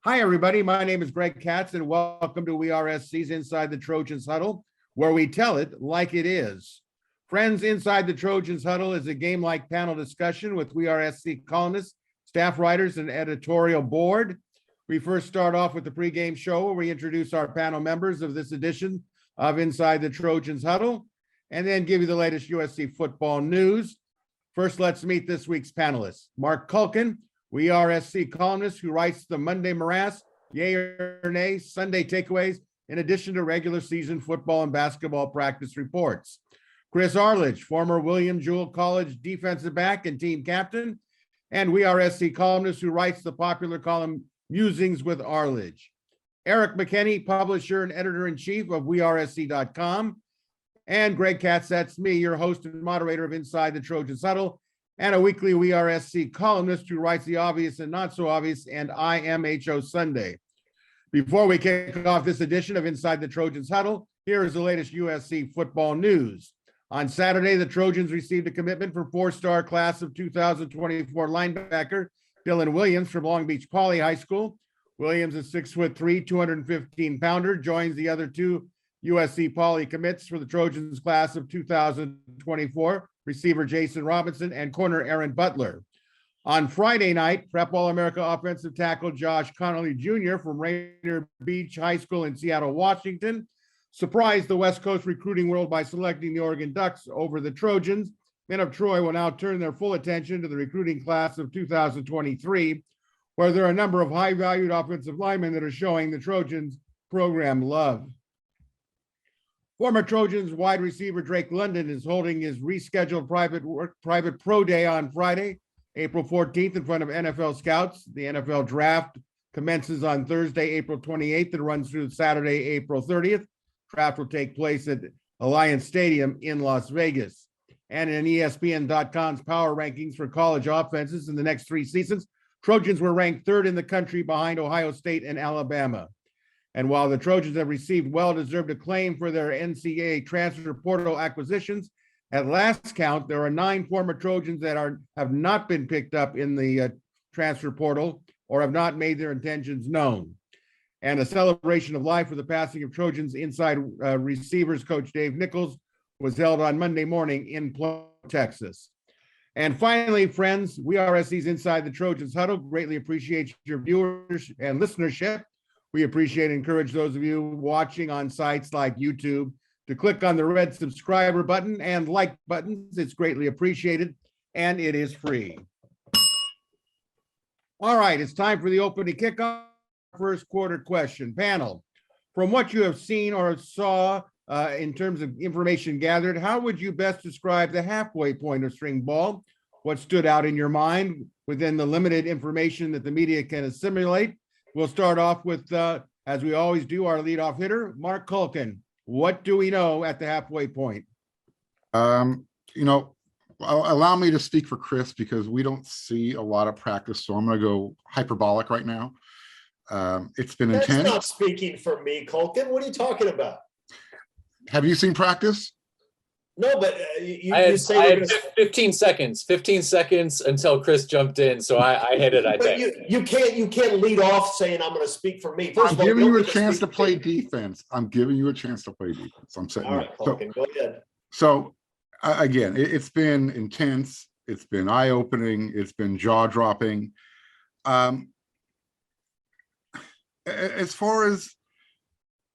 Hi, everybody. My name is Greg Katz, and welcome to We Are SC's Inside the Trojans Huddle, where we tell it like it is. Friends, Inside the Trojans Huddle is a game-like panel discussion with We Are SC columnists, staff writers, and editorial board. We first start off with the pregame show where we introduce our panel members of this edition of Inside the Trojans Huddle, and then give you the latest USC football news. First, let's meet this week's panelists. Marc Kulkin, We Are SC columnist who writes the Monday Morass, Yay or Nay, Sunday Takeaways, in addition to regular season football and basketball practice reports. Chris Arlidge, former William Jewell College defensive back and team captain, and We Are SC columnist who writes the popular column Musings with Arledge. Erik McKinney, publisher and editor-in-chief of wearesc.com, and Greg Katz, that's me, your host and moderator of Inside the Trojans Huddle, and a weekly We Are SC columnist who writes the obvious and not so obvious and IMHO Sunday. Before we kick off this edition of Inside the Trojans Huddle, here is the latest USC football news. On Saturday, the Trojans received a commitment from four-star class of 2024 linebacker Dylan Williams from Long Beach Poly High School. Williams is 6'3", 215-pounder, joins the other two USC Poly commits for the Trojans class of 2024, receiver Jason Robinson and corner Aaron Butler. On Friday night, Prep All-America offensive tackle Josh Conerly Jr. from Rainier Beach High School in Seattle, Washington, surprised the West Coast recruiting world by selecting the Oregon Ducks over the Trojans. Men of Troy will now turn their full attention to the recruiting class of 2023, where there are a number of high-valued offensive linemen that are showing the Trojans program love. Former Trojans wide receiver Drake London is holding his rescheduled private pro day on Friday, April 14th, in front of NFL scouts. The NFL draft commences on Thursday, April 28th, and runs through Saturday, April 30th. Draft will take place at Alliance Stadium in Las Vegas. And in ESPN.com's power rankings for college offenses in the next three seasons, Trojans were ranked third in the country behind Ohio State and Alabama. And while the Trojans have received well-deserved acclaim for their NCAA transfer portal acquisitions, at last count, there are 9 former Trojans that have not been picked up in the transfer portal or have not made their intentions known. And a celebration of life for the passing of Trojans inside receivers coach Dave Nichols was held on Monday morning in Plano, Texas. And finally, friends, We Are SC's Inside the Trojans Huddle. Greatly appreciate your viewers and listenership. We appreciate and encourage those of you watching on sites like YouTube to click on the red subscriber button and like buttons. It's greatly appreciated, and it is free. All right, it's time for the opening kickoff. First quarter question. Panel, from what you have seen or saw in terms of information gathered, how would you best describe the halfway point of spring ball? What stood out in your mind within the limited information that the media can assimilate? We'll start off with, as we always do, our leadoff hitter, Marc Kulkin. What do we know at the halfway point? Allow me to speak for Chris because we don't see a lot of practice, so I'm going to go hyperbolic right now. It's been intense. That's not speaking for me, Kulkin. What are you talking about? Have you seen practice? No, but I had 15 seconds until Chris jumped in, so I hit it. I think you can't lead off saying I'm going to speak for me. I'm giving you a chance to play defense. I'm giving you a chance to play defense. I'm saying. All right, Kulkin, go ahead. So again, it's been intense. It's been eye-opening. It's been jaw-dropping. As far as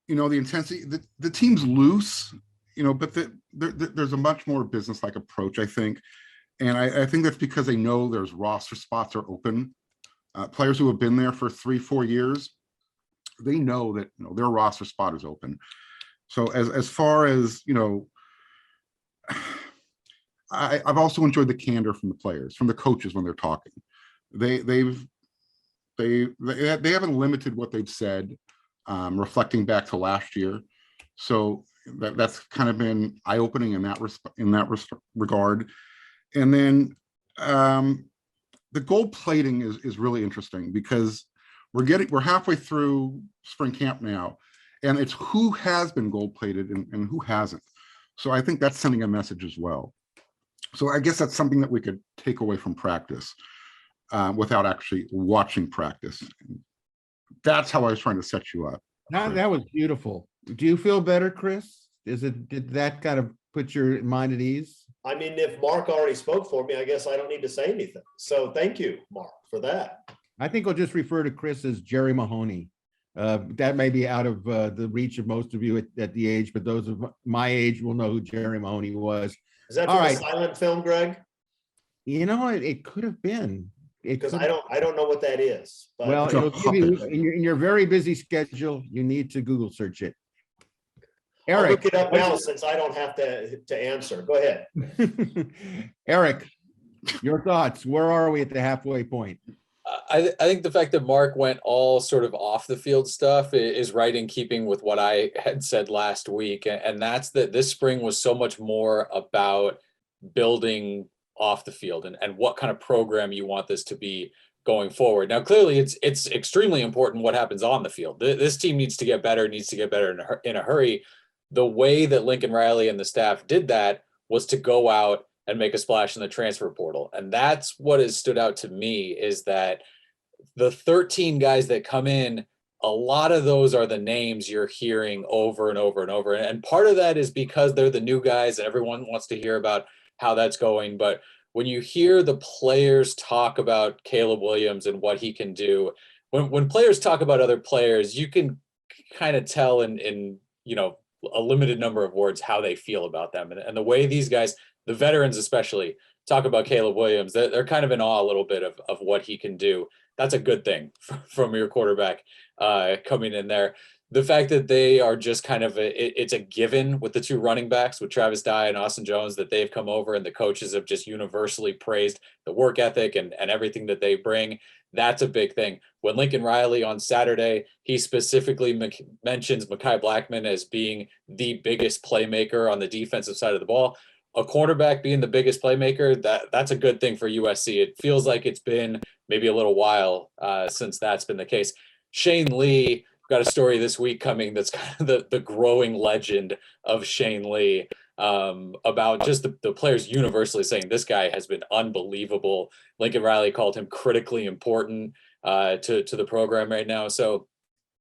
the intensity, the team's loose, but there's a much more business-like approach, I think. And I think that's because they know there's roster spots are open. Players who have been there for 3-4 years, they know that their roster spot is open. So as far as I've also enjoyed the candor from the players, from the coaches when they're talking. They haven't limited what they've said, reflecting back to last year. So that's kind of been eye-opening in that regard. And then the gold plating is really interesting because we're halfway through spring camp now, and it's who has been gold plated and who hasn't. So I think that's sending a message as well. So I guess that's something that we could take away from practice without actually watching practice. that's how I was trying to set you up. That was beautiful. Do you feel better, Chris? Did that kind of put your mind at ease? I mean, if Mark already spoke for me, I guess I don't need to say anything. So thank you, Mark, for that. I think I'll just refer to Chris as Jerry Mahoney. That may be out of the reach of most of you at the age, but those of my age will know who Jerry Mahoney was. Is that All from a right. silent film, Greg? You know, it could have been. Because I don't know what that is. But Well, It's a it'll give you, puppet. in your very busy schedule, you need to Google search it. I'll Eric. look it up now since I don't have to answer. Go ahead. Eric, your thoughts. Where are we at the halfway point? I think the fact that Mark went all sort of off the field stuff is right in keeping with what I had said last week. And that's that this spring was so much more about building off the field and what kind of program you want this to be going forward. Now, clearly it's extremely important what happens on the field. This team needs to get better in a hurry. The way that Lincoln Riley and the staff did that was to go out and make a splash in the transfer portal. And that's what has stood out to me is that the 13 guys that come in, a lot of those are the names you're hearing over and over and over. And part of that is because they're the new guys and everyone wants to hear about how that's going. But when you hear the players talk about Caleb Williams and what he can do, when players talk about other players, you can kind of tell in a limited number of words how they feel about them. And the way these guys, the veterans especially, talk about Caleb Williams, they're kind of in awe a little bit of what he can do. That's a good thing from your quarterback coming in there. The fact that they are just kind of it's a given with the two running backs, with Travis Dye and Austin Jones, that they've come over and the coaches have just universally praised the work ethic and everything that they bring. That's a big thing. When Lincoln Riley on Saturday, he specifically mentions Mekhi Blackman as being the biggest playmaker on the defensive side of the ball. A cornerback being the biggest playmaker, that's a good thing for USC. It feels like it's been maybe a little while since that's been the case. Shane Lee, got a story this week coming that's kind of the growing legend of Shane Lee about just the players universally saying this guy has been unbelievable. Lincoln Riley called him critically important to the program right now. So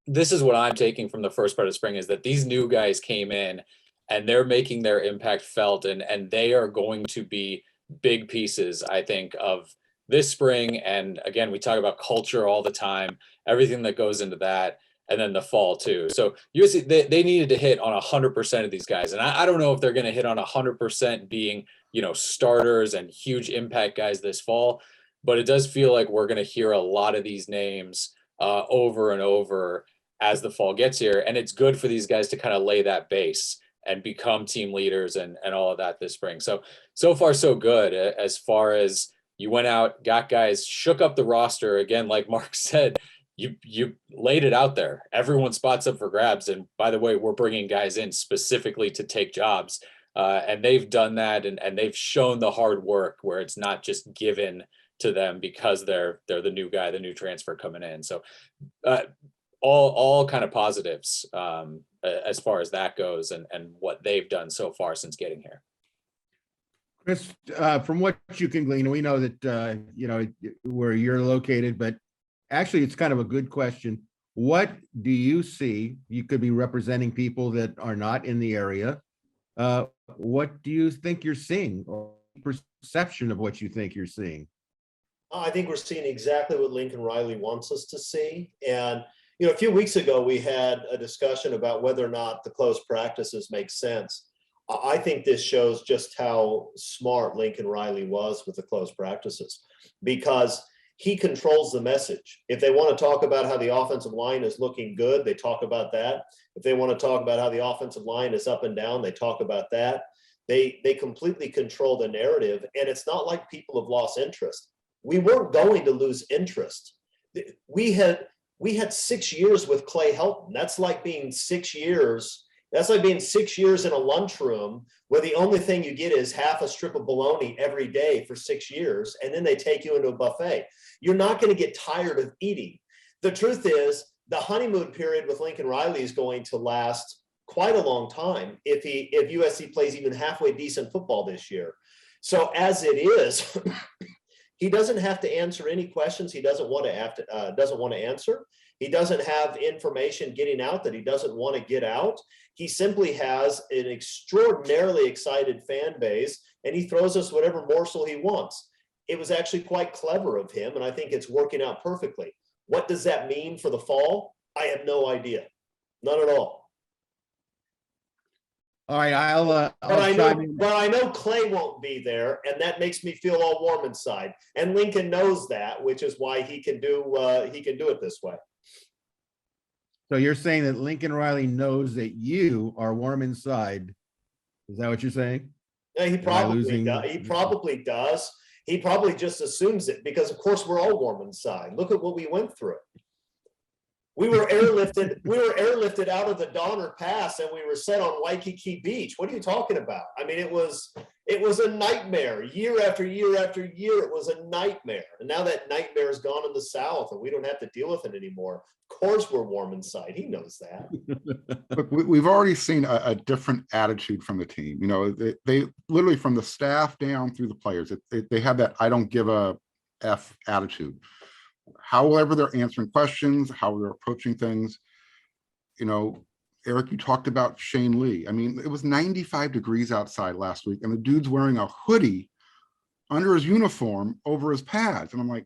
this is what I'm taking from the first part of spring is that these new guys came in and they're making their impact felt and they are going to be big pieces, I think, of this spring. And again, we talk about culture all the time, everything that goes into that. And then the fall too. So USC, they needed to hit on 100% of these guys. And I don't know if they're going to hit on 100% being, starters and huge impact guys this fall, but it does feel like we're going to hear a lot of these names over and over as the fall gets here. And it's good for these guys to kind of lay that base and become team leaders and all of that this spring. So far so good as far as you went out, got guys, shook up the roster again, like Mark said, you laid it out there. Everyone spots up for grabs. And by the way, we're bringing guys in specifically to take jobs. And they've done that and they've shown the hard work where it's not just given to them because they're the new guy, the new transfer coming in. So all kind of positives as far as that goes and what they've done so far since getting here. Chris, from what you can glean, we know that, where you're located, but actually, it's kind of a good question. What do you see? You could be representing people that are not in the area. What do you think you're seeing or perception of what you think you're seeing? I think we're seeing exactly what Lincoln Riley wants us to see. And, a few weeks ago, we had a discussion about whether or not the close practices make sense. I think this shows just how smart Lincoln Riley was with the close practices because he controls the message. If they want to talk about how the offensive line is looking good, they talk about that. If they want to talk about how the offensive line is up and down, they talk about that. They completely control the narrative. And it's not like people have lost interest. We weren't going to lose interest. We had 6 years with Clay Helton. That's like being 6 years. That's like being 6 years in a lunchroom where the only thing you get is half a strip of bologna every day for 6 years. And then they take you into a buffet. You're not going to get tired of eating. The truth is the honeymoon period with Lincoln Riley is going to last quite a long time if USC plays even halfway decent football this year. So as it is, he doesn't have to answer any questions he doesn't want to answer. He doesn't have information getting out that he doesn't want to get out. He simply has an extraordinarily excited fan base, and he throws us whatever morsel he wants. It was actually quite clever of him, and I think it's working out perfectly. What does that mean for the fall? I have no idea. None at all. All right, I'll But chime in. I know Clay won't be there, and that makes me feel all warm inside. And Lincoln knows that, which is why he can do it this way. So you're saying that Lincoln Riley knows that you are warm inside. Is that what you're saying? Yeah, he probably losing- does. He probably does. He probably just assumes it because, of course, we're all warm inside. Look at what we went through. We were airlifted. We were airlifted out of the Donner Pass, and we were set on Waikiki Beach. What are you talking about? I mean, it was a nightmare. Year after year after year, it was a nightmare. And now that nightmare is gone in the South, and we don't have to deal with it anymore. Of course, we're warm inside. He knows that. But we've already seen a different attitude from the team. You know, they literally from the staff down through the players, they have that I don't give a F attitude. However they're answering questions, how they're approaching things. You know, Eric, you talked about Shane Lee. I mean, it was 95 degrees outside last week, and the dude's wearing a hoodie under his uniform over his pads. And I'm like,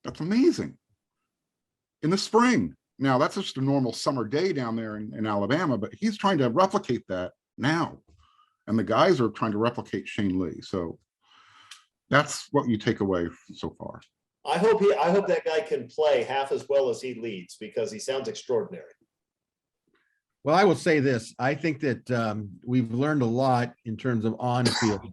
that's amazing. In the spring. Now, that's just a normal summer day down there in Alabama, but he's trying to replicate that now. And the guys are trying to replicate Shane Lee. So that's what you take away so far. I hope that guy can play half as well as he leads, because he sounds extraordinary. Well, I will say this. I think that we've learned a lot in terms of on field.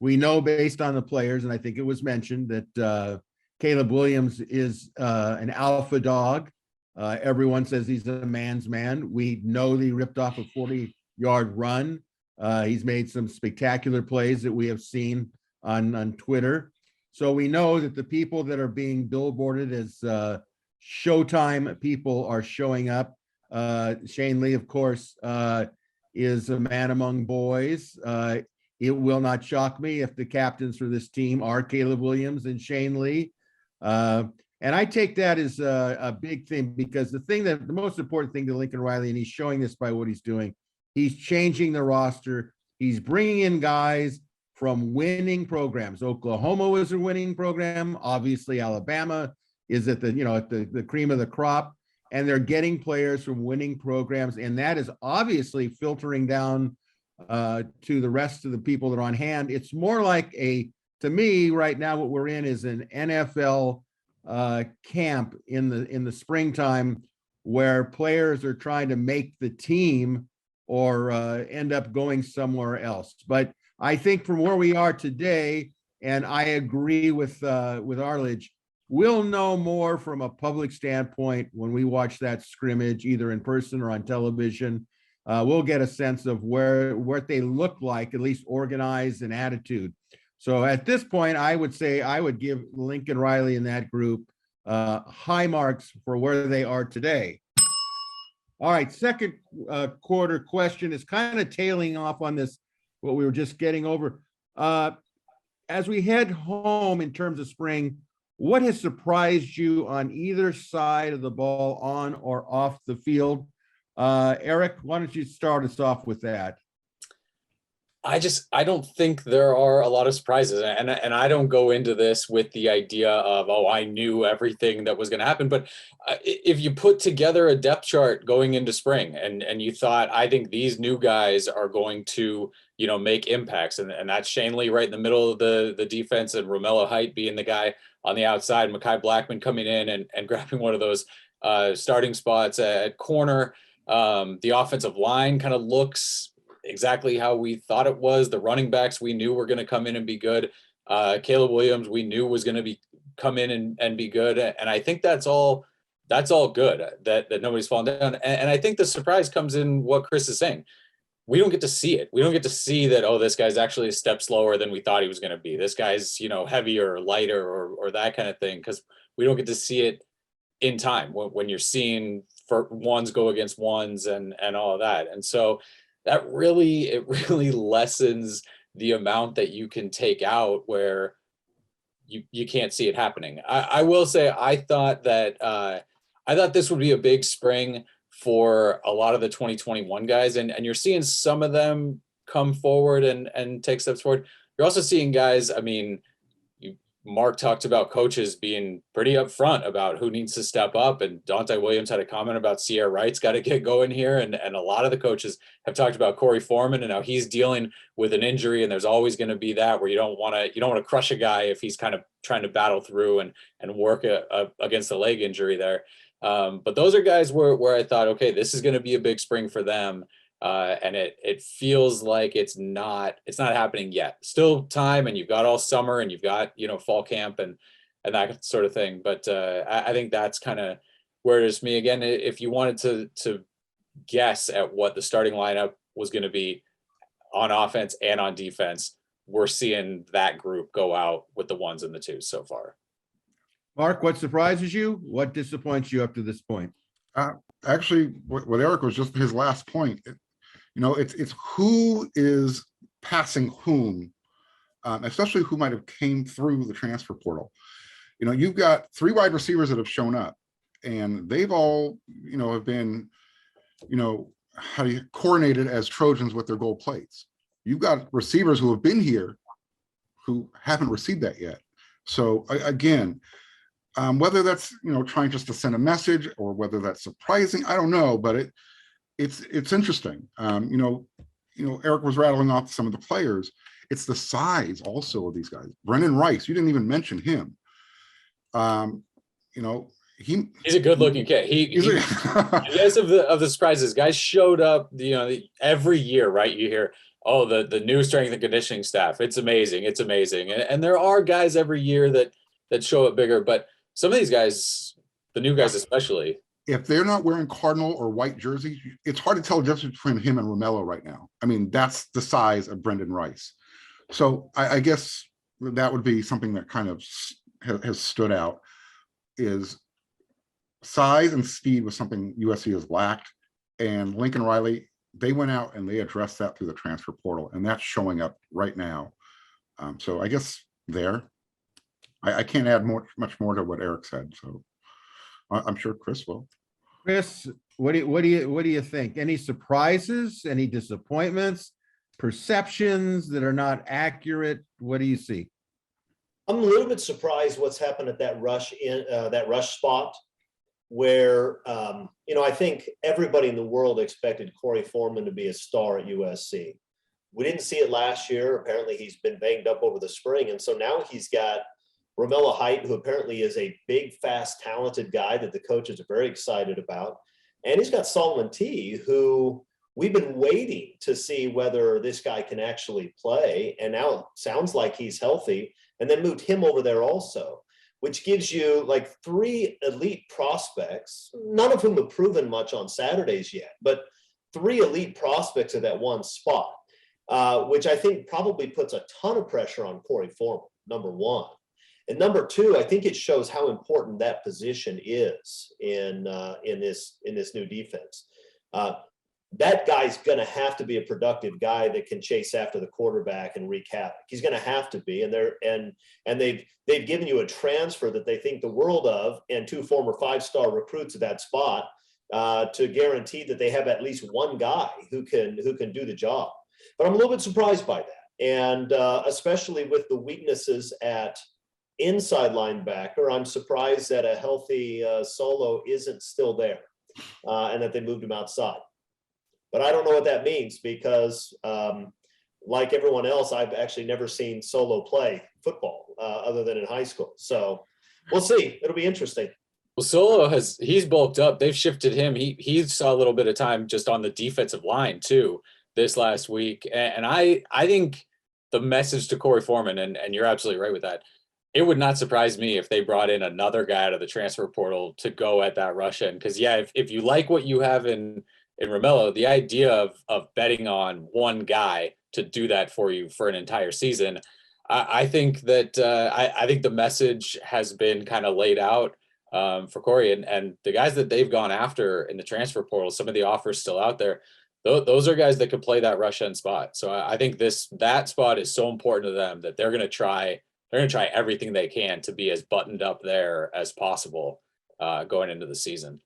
We know based on the players, and I think it was mentioned that Caleb Williams is an alpha dog. Everyone says he's a man's man. We know that he ripped off a 40-yard run. He's made some spectacular plays that we have seen on Twitter. So we know that the people that are being billboarded as Showtime people are showing up. Shane Lee, of course, is a man among boys. It will not shock me if the captains for this team are Caleb Williams and Shane Lee. And I take that as a big thing, because the most important thing to Lincoln Riley, and he's showing this by what he's doing, he's changing the roster. He's bringing in guys from winning programs. Oklahoma was a winning program. Obviously, Alabama is at the cream of the crop, and they're getting players from winning programs. And that is obviously filtering down to the rest of the people that are on hand. It's more like to me right now, what we're in is an NFL camp in the springtime, where players are trying to make the team or end up going somewhere else. But I think from where we are today, and I agree with Arledge, we'll know more from a public standpoint when we watch that scrimmage, either in person or on television. We'll get a sense of what they look like, at least organized and attitude. So at this point, I would say I would give Lincoln Riley and that group high marks for where they are today. All right, second quarter question is kind of tailing off on this, what we were just getting over. As we head home in terms of spring, what has surprised you on either side of the ball, on or off the field? Eric, why don't you start us off with that? I don't think there are a lot of surprises, and I don't go into this with the idea of, oh, I knew everything that was going to happen. But if you put together a depth chart going into spring, and you thought, I think these new guys are going to, make impacts, and that's Shane Lee right in the middle of the defense, and Romello Height being the guy on the outside, Mekhi Blackman coming in and grabbing one of those starting spots at corner. The offensive line kind of looks exactly how we thought it was. The running backs we knew were going to come in and be good. Caleb Williams we knew was going to come in and be good. And I think that's all good, that nobody's fallen down. And I think the surprise comes in what Chris is saying. We don't get to see it. We don't get to see that, oh, this guy's actually a step slower than we thought he was going to be. This guy's, heavier or lighter or that kind of thing, because we don't get to see it in time when you're seeing for ones go against ones and all of that. And so it really lessens the amount that you can take out, where you can't see it happening. I will say I thought this would be a big spring for a lot of the 2021 guys, and you're seeing some of them come forward and take steps forward. You're also seeing guys, I mean, Mark talked about coaches being pretty upfront about who needs to step up, and Dante Williams had a comment about Sierra Wright's got to get going here, and a lot of the coaches have talked about Korey Foreman and how he's dealing with an injury, and there's always going to be that where you don't want to crush a guy if he's kind of trying to battle through and work against a leg injury there. But those are guys where I thought, okay, this is going to be a big spring for them. And it feels like it's not happening yet. Still time, and you've got all summer, and you've got, fall camp and that sort of thing. But I think that's kind of where it is for me. Again, if you wanted to guess at what the starting lineup was going to be on offense and on defense, we're seeing that group go out with the ones and the twos so far. Mark, what surprises you? What disappoints you up to this point? Actually, what Erik was just his last point. It's who is passing whom, especially who might have came through the transfer portal. You've got 3 wide receivers that have shown up, and they've all, have been, coordinated as Trojans with their gold plates. You've got receivers who have been here who haven't received that yet. So again, whether that's, trying just to send a message or whether that's surprising, I don't know, but it's interesting. Erik was rattling off some of the players. It's the size also of these guys. Brendan Rice, you didn't even mention him. He's a good-looking kid. Yes, of the surprises, guys showed up. Every year, right? You hear, oh, the new strength and conditioning staff. It's amazing. It's amazing. And there are guys every year that show up bigger, but some of these guys, the new guys especially, if they're not wearing cardinal or white jerseys, it's hard to tell the difference between him and Romello right now. I mean, that's the size of Brendan Rice. So I guess that would be something that kind of has stood out, is size and speed was something USC has lacked. And Lincoln Riley, they went out and they addressed that through the transfer portal, and that's showing up right now. So I guess I can't add much more to what Erik said. So I'm sure Chris will. Chris, what do you think? Any surprises? Any disappointments? Perceptions that are not accurate? What do you see? I'm a little bit surprised what's happened at that rush spot, where I think everybody in the world expected Korey Foreman to be a star at USC. We didn't see it last year. Apparently, he's been banged up over the spring, and so now he's got Romello Height, who apparently is a big, fast, talented guy that the coaches are very excited about. And he's got Solomon T, who we've been waiting to see whether this guy can actually play. And now it sounds like he's healthy, and then moved him over there also, which gives you like 3 elite prospects, none of whom have proven much on Saturdays yet, but 3 elite prospects at that one spot, which I think probably puts a ton of pressure on Korey Foreman, number one. And number 2, I think it shows how important that position is in this new defense. That guy's going to have to be a productive guy that can chase after the quarterback and wreak havoc. He's going to have to be, and they've given you a transfer that they think the world of, and 2 former 5-star recruits at that spot to guarantee that they have at least one guy who can do the job. But I'm a little bit surprised by that, and especially with the weaknesses at inside linebacker. I'm surprised that a healthy Solo isn't still there, and that they moved him outside. But I don't know what that means, because like everyone else, I've actually never seen Solo play football other than in high school. So we'll see. It'll be interesting. Well, Solo he's bulked up. They've shifted him. He saw a little bit of time just on the defensive line too this last week. And I think the message to Korey Foreman, and you're absolutely right with that, it would not surprise me if they brought in another guy out of the transfer portal to go at that rush end. Because if you like what you have in Romello, the idea of betting on one guy to do that for you for an entire season, I think that I think the message has been kind of laid out for Korey, and the guys that they've gone after in the transfer portal, some of the offers still out there, those are guys that could play that rush end spot. So I think that spot is so important to them that they're going to try they're going to try everything they can to be as buttoned up there as possible going into the season.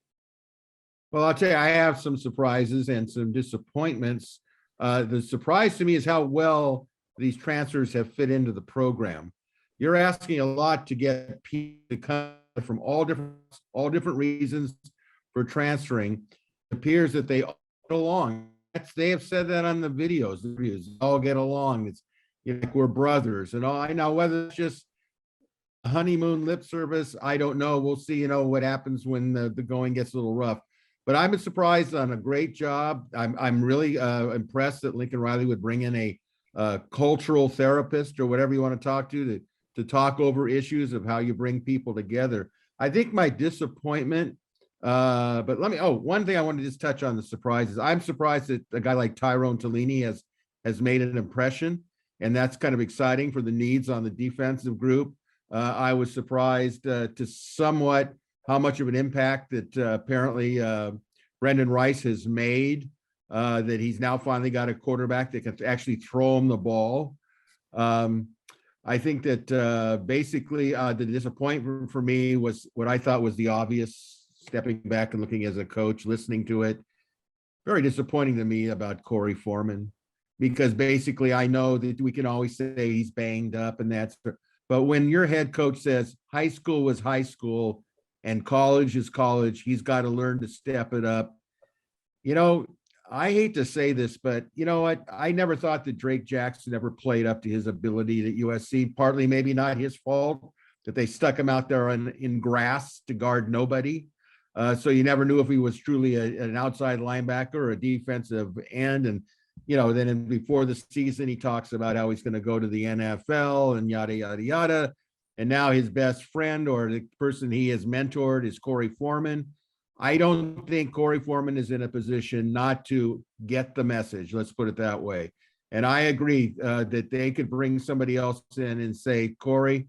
Well, I'll tell you, I have some surprises and some disappointments. The surprise to me is how well these transfers have fit into the program. You're asking a lot to get people to come from all different reasons for transferring. It appears that they all get along. They have said that on the videos. The reviews all get along. It's like we're brothers and all. I know whether it's just a honeymoon lip service, I don't know. We'll see. What happens when the going gets a little rough. But I've been surprised on a great job. I'm really impressed that Lincoln Riley would bring in a cultural therapist or whatever you want to talk to talk over issues of how you bring people together. I think my disappointment, but one thing I want to just touch on the surprises. I'm surprised that a guy like Tyrone Tellini has made an impression, and that's kind of exciting for the needs on the defensive group. I was surprised to somewhat how much of an impact that apparently Brendan Rice has made, that he's now finally got a quarterback that can actually throw him the ball. I think that basically the disappointment for me was what I thought was the obvious, stepping back and looking as a coach, listening to it. Very disappointing to me about Korey Foreman, because basically I know that we can always say he's banged up and but when your head coach says high school was high school and college is college, he's got to learn to step it up. I hate to say this, but you know what? I never thought that Drake Jackson ever played up to his ability at USC. Partly maybe not his fault that they stuck him out there in grass to guard nobody. So you never knew if he was truly an outside linebacker or a defensive end. And, then before the season, he talks about how he's going to go to the NFL and yada, yada, yada. And now his best friend or the person he has mentored is Korey Foreman. I don't think Korey Foreman is in a position not to get the message. Let's put it that way. And I agree that they could bring somebody else in and say, Korey,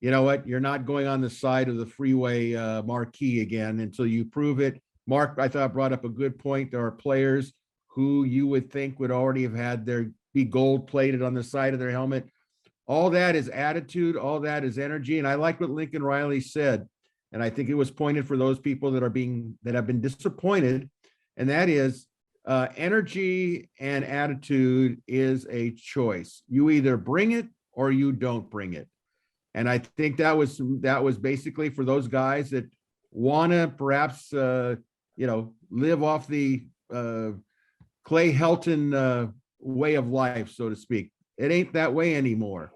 you know what? You're not going on the side of the freeway marquee again until you prove it. Mark, I thought, brought up a good point. There are players who you would think would already have had be gold plated on the side of their helmet. All that is attitude. All that is energy. And I like what Lincoln Riley said. And I think it was pointed for those people that have been disappointed. And that is energy and attitude is a choice. You either bring it or you don't bring it. And I think that was basically for those guys that want to perhaps, live off the Clay Helton way of life, so to speak. It ain't that way anymore.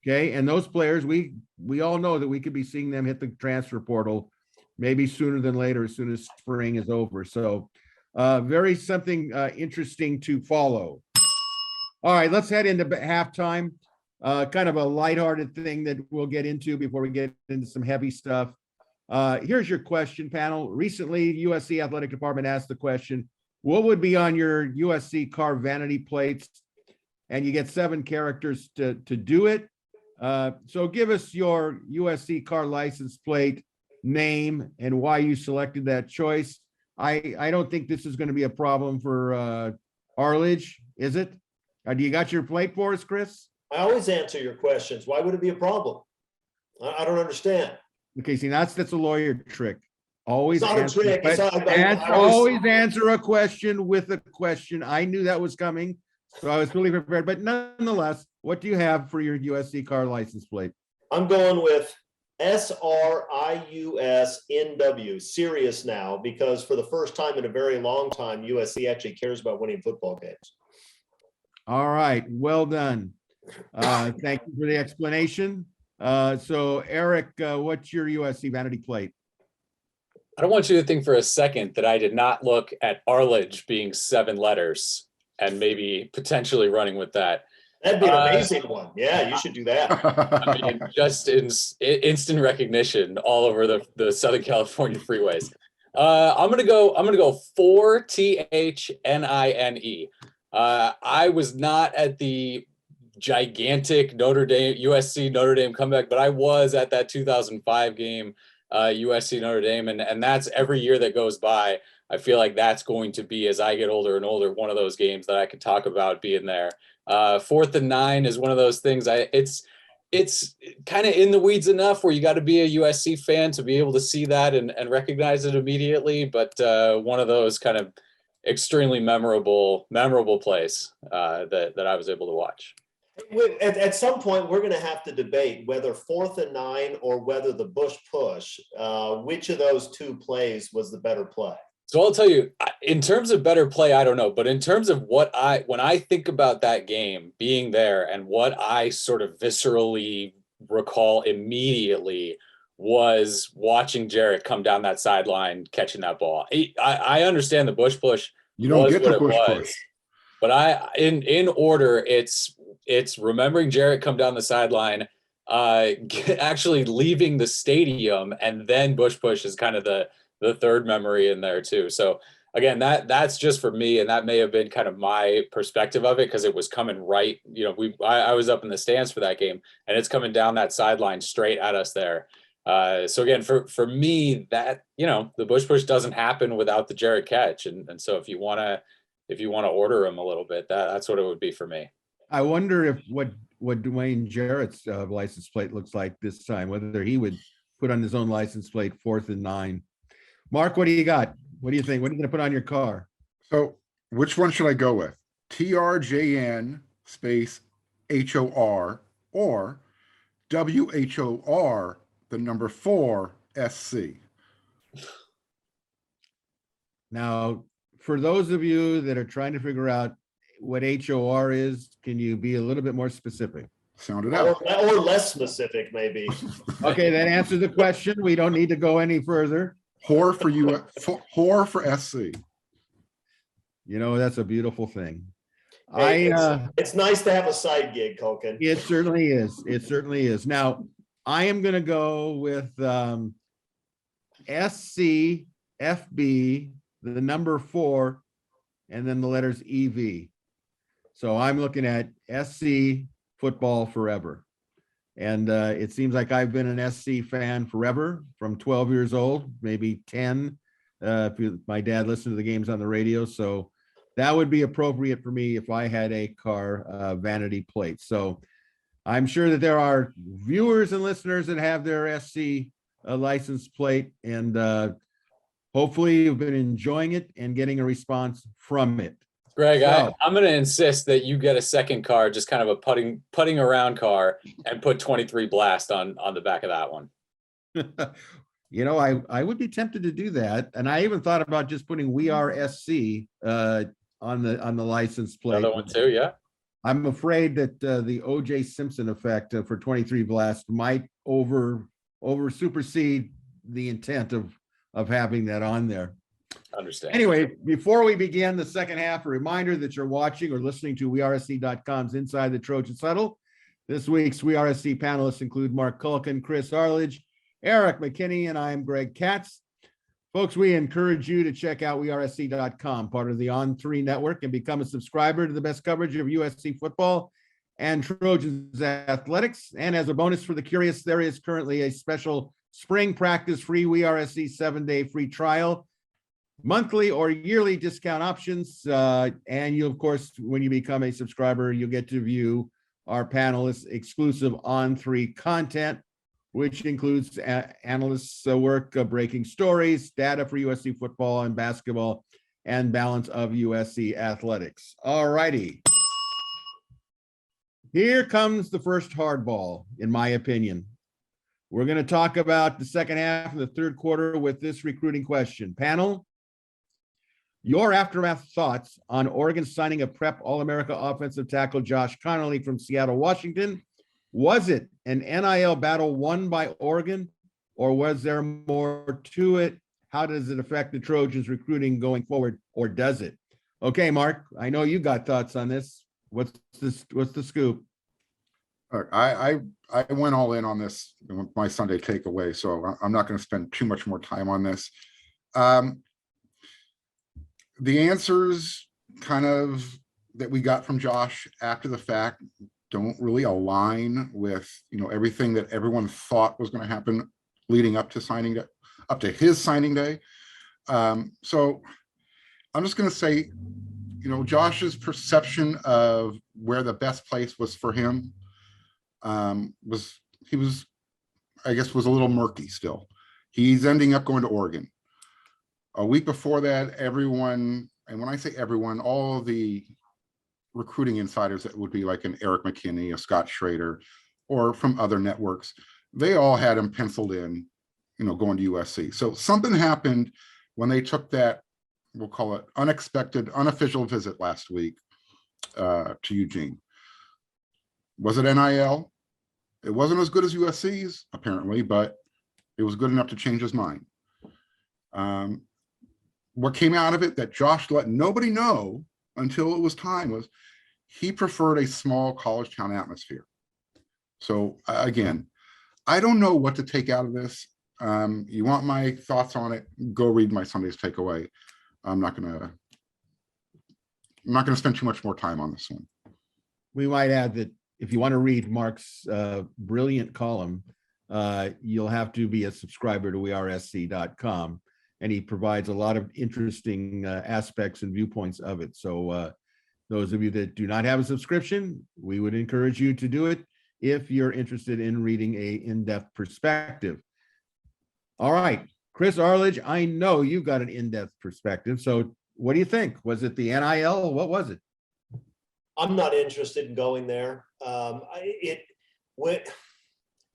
Okay. And those players, we all know that we could be seeing them hit the transfer portal maybe sooner than later, as soon as spring is over. So very something interesting to follow. All right, let's head into halftime. Kind of a lighthearted thing that we'll get into before we get into some heavy stuff. Here's your question, panel. Recently, USC Athletic Department asked the question, what would be on your USC car vanity plates? And you get 7 characters to do it. So give us your USC car license plate name and why you selected that choice. I don't think this is going to be a problem for Arledge, is it? Do you got your plate for us, Chris? I always answer your questions. Why would it be a problem? I don't understand. Okay, see, that's a lawyer trick. Always It's not a trick. It's not, always answer a question with a question. I knew that was coming, so I was really prepared. But nonetheless, what do you have for your USC car license plate? I'm going with SRIUSNW, serious now, because for the first time in a very long time, USC actually cares about winning football games. All right, well done. Thank you for the explanation. So Erik, what's your USC vanity plate? I don't want you to think for a second that I did not look at Arledge being 7 letters and maybe potentially running with that. That'd be an amazing one. Yeah, you should do that. I mean, just instant recognition all over the Southern California freeways. I'm gonna go 4THNINE. I was not at the gigantic USC Notre Dame comeback, but I was at that 2005 game, USC Notre Dame, and that's every year that goes by. I feel like that's going to be, as I get older and older, one of those games that I could talk about being there. 4th and 9 is one of those things. it's kind of in the weeds enough where you got to be a USC fan to be able to see that and recognize it immediately. But one of those kind of extremely memorable plays that I was able to watch. At some point, we're going to have to debate whether 4th and 9 or whether the Bush push, which of those two plays was the better play. So I'll tell you, in terms of better play, I don't know. But in terms of when I think about that game being there and what I sort of viscerally recall immediately was watching Jarrett come down that sideline, catching that ball. I understand the Bush push. You don't get the Bush push. But in order, it's remembering Jarrett come down the sideline, actually leaving the stadium, and then Bush push is kind of the third memory in there too. So again, that's just for me, and that may have been kind of my perspective of it because it was coming right. I was up in the stands for that game, and it's coming down that sideline straight at us there. So again, for me, that the Bush push doesn't happen without the Jarrett catch, and so if you want to order him a little bit, that's what it would be for me. I wonder if what Dwayne Jarrett's license plate looks like this time, whether he would put on his own license plate 4th and 9. Mark, what do you got? What do you think? What are you going to put on your car? So which one should I go with? TRJN space HOR or WHOR, the number 4 SC? Now, for those of you that are trying to figure out what HOR is, can you be a little bit more specific? Sound it out. Or less specific, maybe. Okay, that answers the question. We don't need to go any further. Whore for you, whore for SC. That's a beautiful thing. It's nice to have a side gig, Kulkin. It certainly is. It certainly is. Now, I am going to go with SC, FB, the number 4, and then the letters EV. So I'm looking at SC football forever. And it seems like I've been an SC fan forever, from 12 years old, maybe 10. My dad listened to the games on the radio. So that would be appropriate for me if I had a car vanity plate. So I'm sure that there are viewers and listeners that have their SC license plate, and hopefully you've been enjoying it and getting a response from it. Greg, I'm going to insist that you get a second car, just kind of a putting around car, and put 23 Blast on the back of that one. I would be tempted to do that. And I even thought about just putting We Are SC on the license plate. Another one too, yeah. I'm afraid that the O.J. Simpson effect for 23 Blast might over supersede the intent of having that on there. Understand. Anyway, before we begin the second half, a reminder that you're watching or listening to WeRSC.com's Inside the Trojans Huddle. This week's WeRSC panelists include Marc Kulkin, Chris Arlidge, Erik McKinney, and I'm Greg Katz. Folks, we encourage you to check out WeRSC.com, part of the On3 network, and become a subscriber to the best coverage of USC football and Trojans athletics. And as a bonus for the curious, there is currently a special spring practice free WeRSC 7-day free trial, monthly or yearly discount options. And you, of course, when you become a subscriber, you'll get to view our panelists' exclusive On3 content, which includes analysts' work breaking stories, data for USC football and basketball, and balance of USC athletics. All righty. Here comes the first hardball, in my opinion. We're going to talk about the second half of the third quarter with this recruiting question. Panel, your aftermath thoughts on Oregon signing a prep All-America offensive tackle Josh Conerly from Seattle, Washington. Was it an NIL battle won by Oregon, or was there more to it? How does it affect the Trojans recruiting going forward, or does it? Okay, Mark, I know you got thoughts on this. What's the scoop? I went all in on this, my Sunday takeaway, so I'm not going to spend too much more time on this. The answers kind of that we got from Josh after the fact don't really align with everything that everyone thought was going to happen leading up to his signing day. So I'm just going to say, Josh's perception of where the best place was for him was, I guess, was a little murky still. He's ending up going to Oregon. A week before that, everyone, and when I say everyone, all of the recruiting insiders that would be like an Erik McKinney, a Scott Schrader, or from other networks, they all had him penciled in, going to USC. So something happened when they took that, we'll call it unexpected, unofficial visit last week to Eugene. Was it NIL? It wasn't as good as USC's, apparently, but it was good enough to change his mind. What came out of it that Josh let nobody know until it was time was he preferred a small college town atmosphere. So again, I don't know what to take out of this. You want my thoughts on it? Go read my Sunday's takeaway. I'm not gonna spend too much more time on this one. We might add that if you want to read Marc's brilliant column, you'll have to be a subscriber to wearesc.com, and he provides a lot of interesting aspects and viewpoints of it. So those of you that do not have a subscription, we would encourage you to do it if you're interested in reading a in-depth perspective. All right, Chris Arlidge, I know you've got an in-depth perspective. So what do you think? Was it the NIL? What was it? I'm not interested in going there.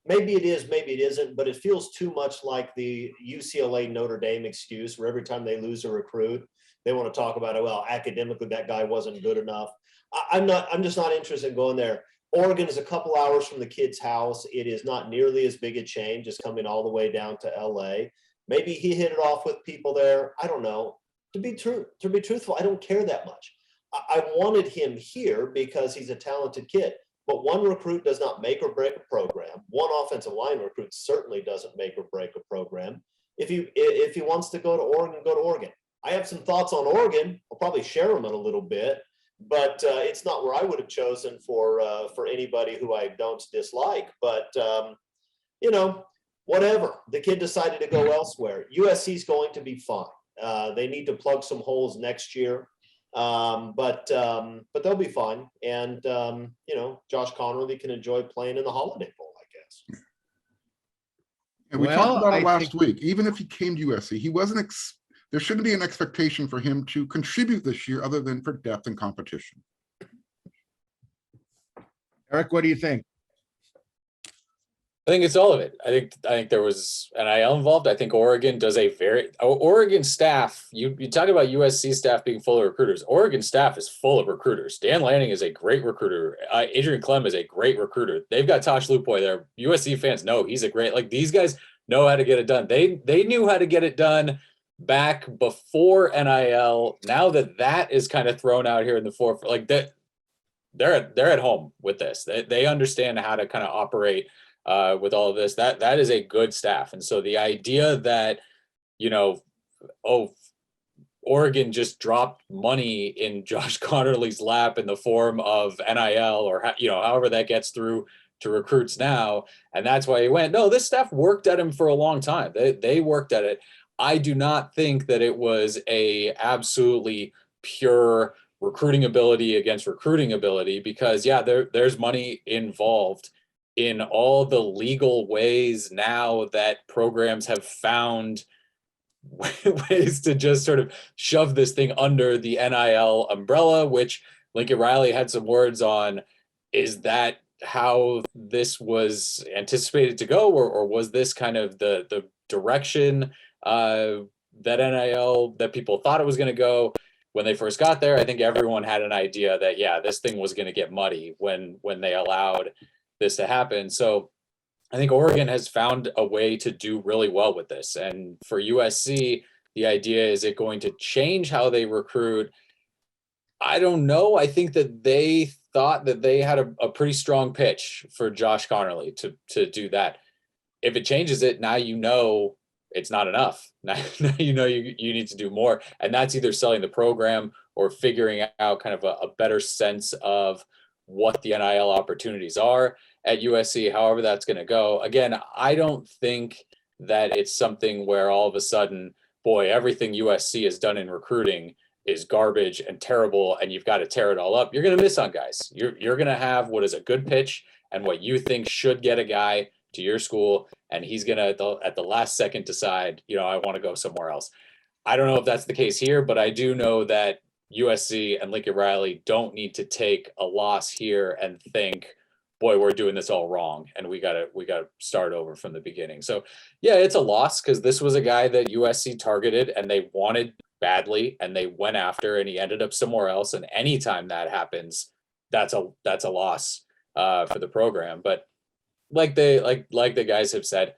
Maybe it is, maybe it isn't, but it feels too much like the UCLA Notre Dame excuse where every time they lose a recruit, they want to talk about it. Well, academically, that guy wasn't good enough. I'm just not interested in going there. Oregon is a couple hours from the kid's house. It is not nearly as big a change as coming all the way down to LA. Maybe he hit it off with people there. I don't know. To be truthful, I don't care that much. I wanted him here because he's a talented kid. But one recruit does not make or break a program. One offensive line recruit certainly doesn't make or break a program. If he wants to go to Oregon, go to Oregon. I have some thoughts on Oregon. I'll probably share them in a little bit, but it's not where I would have chosen for anybody who I don't dislike. But whatever. The kid decided to go elsewhere. USC is going to be fine. They need to plug some holes next year. But they'll be fine. And, Josh Conerly can enjoy playing in the Holiday Bowl, I guess. And we talked about it last week. Even if he came to USC, he wasn't, there shouldn't be an expectation for him to contribute this year other than for depth and competition. Erik, what do you think? I think it's all of it. I think there was NIL involved. I think Oregon does Oregon staff. You talk about USC staff being full of recruiters. Oregon staff is full of recruiters. Dan Lanning is a great recruiter. Adrian Clem is a great recruiter. They've got Tosh Lupoy there. USC fans know he's a great. These guys know how to get it done. They knew how to get it done back before NIL. Now that is kind of thrown out here in the forefront, they're at home with this. They understand how to kind of operate. With all of this, that is a good staff. And so the idea that, Oregon just dropped money in Josh Conerly's lap in the form of NIL or, however that gets through to recruits now. And that's why he went. No, this staff worked at him for a long time. They worked at it. I do not think that it was a absolutely pure recruiting ability against recruiting ability because, there's money involved in all the legal ways now that programs have found ways to just sort of shove this thing under the NIL umbrella, which Lincoln Riley had some words on. Is that how this was anticipated to go, or was this kind of the direction that NIL, that people thought it was going to go when they first got there? I think everyone had an idea that, this thing was going to get muddy when they allowed this to happen. So I think Oregon has found a way to do really well with this. And for USC, the idea, is it going to change how they recruit? I don't know. I think that they thought that they had a pretty strong pitch for Josh Conerly to do that. If it changes it, now it's not enough. Now you need to do more. And that's either selling the program or figuring out kind of a better sense of what the NIL opportunities are at USC, however that's going to go. Again, I don't think that it's something where all of a sudden, boy, everything USC has done in recruiting is garbage and terrible, and you've got to tear it all up. You're going to miss on guys. You're going to have what is a good pitch and what you think should get a guy to your school, and he's gonna at the last second decide, I want to go somewhere else. I don't know if that's the case here, but I do know that USC and Lincoln Riley don't need to take a loss here and think, boy, we're doing this all wrong and we gotta start over from the beginning. So yeah, it's a loss because this was a guy that USC targeted and they wanted badly and they went after, and he ended up somewhere else. And anytime that happens, that's a loss for the program. But like the guys have said,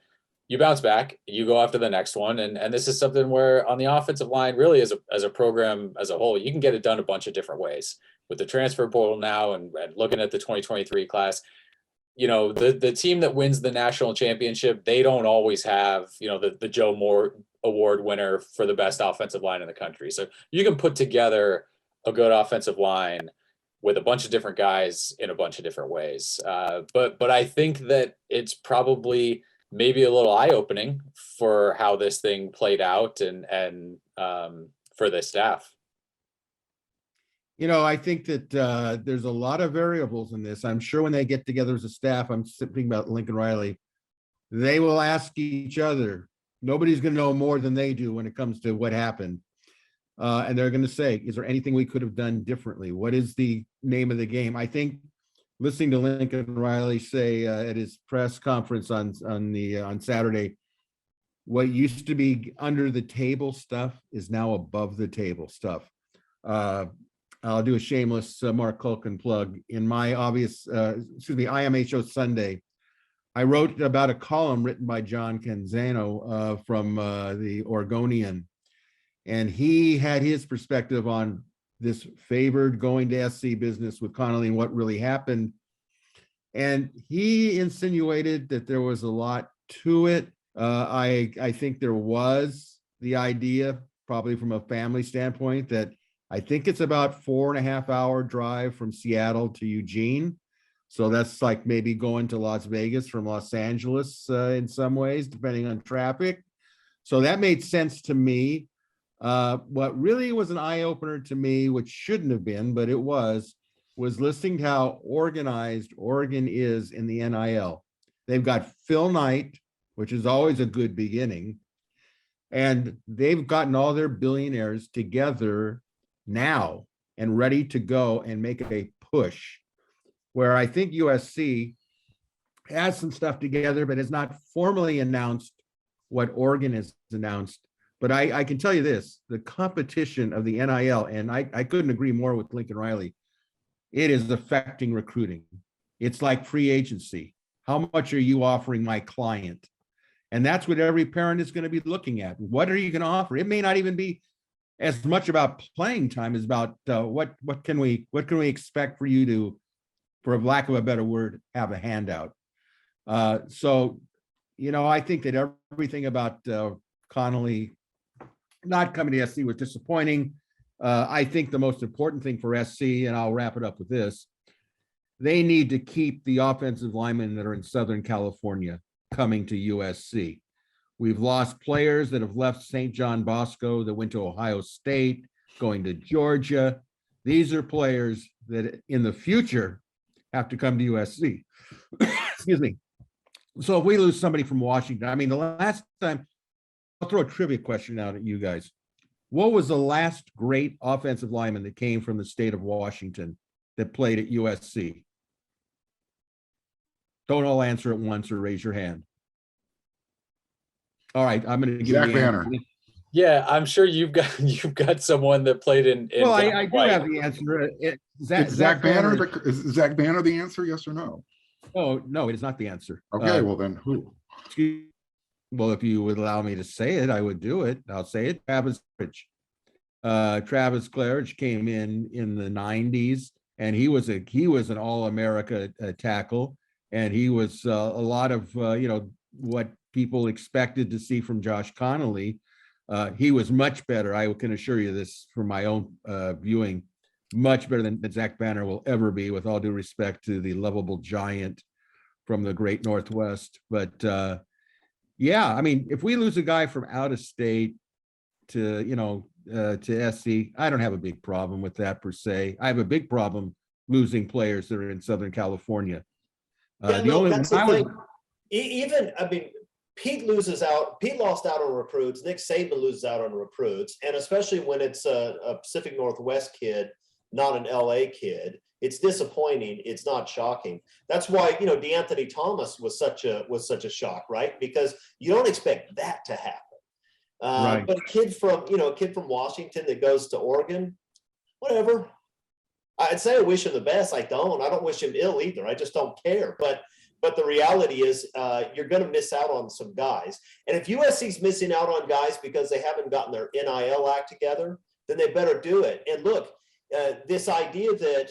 you bounce back, you go after the next one. And this is something where on the offensive line, really as a program as a whole, you can get it done a bunch of different ways with the transfer portal now and looking at the 2023 class. The team that wins the national championship, they don't always have, the Joe Moore Award winner for the best offensive line in the country. So you can put together a good offensive line with a bunch of different guys in a bunch of different ways. But I think that it's probably maybe a little eye-opening for how this thing played out and for the staff. I think that there's a lot of variables in this. I'm sure when they get together as a staff, I'm thinking about Lincoln Riley, they will ask each other. Nobody's going to know more than they do when it comes to what happened. And they're going to say, is there anything we could have done differently? What is the name of the game? I think listening to Lincoln Riley say at his press conference on Saturday, what used to be under the table stuff is now above the table stuff. I'll do a shameless Marc Kulkin plug. In my IMHO Sunday, I wrote about a column written by John Canzano from the Oregonian, and he had his perspective on this favored going to SC business with Conerly and what really happened. And he insinuated that there was a lot to it. I think there was the idea, probably from a family standpoint, that I think it's about 4.5 hour drive from Seattle to Eugene. So that's like maybe going to Las Vegas from Los Angeles in some ways, depending on traffic. So that made sense to me. What really was an eye opener to me, which shouldn't have been, but it was listening to how organized Oregon is in the NIL. They've got Phil Knight, which is always a good beginning. And they've gotten all their billionaires together now and ready to go and make a push, where I think USC has some stuff together, but has not formally announced what Oregon has announced. But I can tell you this, the competition of the NIL, and I couldn't agree more with Lincoln Riley, it is affecting recruiting. It's like free agency. How much are you offering my client? And that's what every parent is going to be looking at. What are you going to offer? It may not even be as much about playing time as about what can we expect for you to, for lack of a better word, have a handout. So, I think that everything about Conerly not coming to SC was disappointing. I think the most important thing for SC, and I'll wrap it up with this, they need to keep the offensive linemen that are in Southern California coming to USC. We've lost players that have left St. John Bosco that went to Ohio State, going to Georgia. These are players that in the future have to come to USC. Excuse me. So if we lose somebody from Washington, the last time, I'll throw a trivia question out at you guys. What was the last great offensive lineman that came from the state of Washington that played at USC? Don't all answer at once or raise your hand. All right, I'm going to give Zach you the Banner. answer. Yeah, I'm sure you've got someone that played in Well, I do have the answer. Zach Banner. Is Zach Banner the answer? Yes or no? Oh, no, it is not the answer. Okay, well then who? Well, if you would allow me to say it, I would do it. I'll say it. Travis Claridge. Travis Claridge came in the 90s, and he was an All-America tackle, and he was a lot of what people expected to see from Josh Conerly. He was much better. I can assure you this from my own viewing, much better than Zach Banner will ever be, with all due respect to the lovable giant from the great Northwest. But yeah, if we lose a guy from out of state to SC, I don't have a big problem with that per se. I have a big problem losing players that are in Southern California. Yeah, The no, only that's when the I was, thing. I mean, Pete loses out. Pete lost out on recruits. Nick Saban loses out on recruits, and especially when it's a Pacific Northwest kid, not an LA kid, it's disappointing. It's not shocking. That's why DeAnthony Thomas was such a shock, right? Because you don't expect that to happen. Right. But a kid from Washington that goes to Oregon, whatever. I'd say I wish him the best. I don't wish him ill either. I just don't care. But the reality is you're going to miss out on some guys. And if USC's missing out on guys because they haven't gotten their NIL act together, then they better do it. And look, this idea that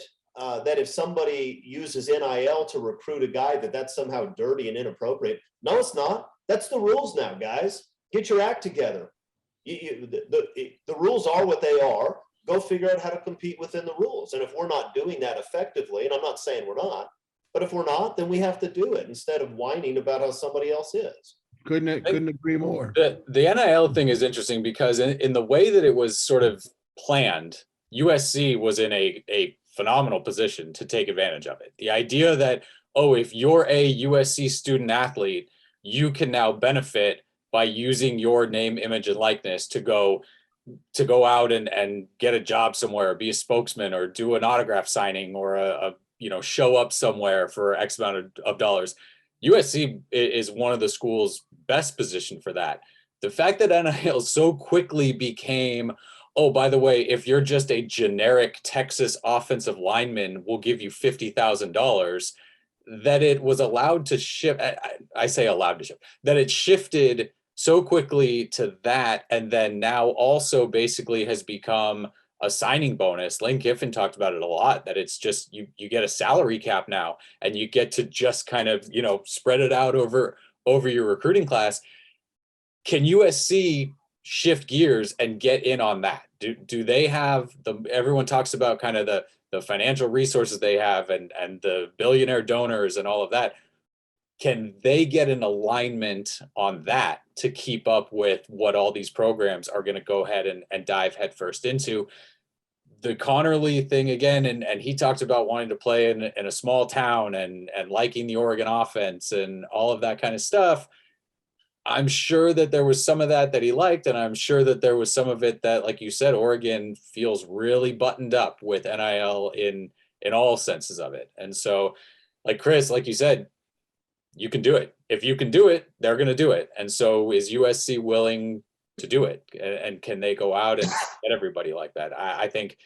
if somebody uses NIL to recruit a guy, that's somehow dirty and inappropriate. No, it's not. That's the rules now, guys. Get your act together. The rules are what they are. Go figure out how to compete within the rules. And if we're not doing that effectively, and I'm not saying we're not, but if we're not, then we have to do it instead of whining about how somebody else is. couldn't agree more. The NIL thing is interesting because in the way that it was sort of planned, USC was in a phenomenal position to take advantage of it. The idea that, if you're a USC student athlete, you can now benefit by using your name, image, and likeness to go out and get a job somewhere, or be a spokesman, or do an autograph signing, or a show up somewhere for X amount of dollars. USC is one of the schools best positioned for that. The fact that NIL so quickly became, by the way, if you're just a generic Texas offensive lineman, we'll give you $50,000, that it was allowed to shift. I say allowed to shift, that it shifted so quickly to that, and then now also basically has become a signing bonus. Lane Kiffin talked about it a lot, that it's just you get a salary cap now, and you get to just kind of spread it out over your recruiting class. Can USC shift gears and get in on that? Do they have everyone talks about kind of the financial resources they have, and the billionaire donors and all of that. Can they get an alignment on that to keep up with what all these programs are going to go ahead and dive headfirst into? The Conerly thing again, and he talked about wanting to play in a small town and liking the Oregon offense and all of that kind of stuff. I'm sure that there was some of that he liked, and I'm sure that there was some of it that, like you said, Oregon feels really buttoned up with NIL in all senses of it. And so, like Chris, like you said, you can do it. If you can do it, they're going to do it. And so is USC willing to do it? And can they go out and get everybody like that? I think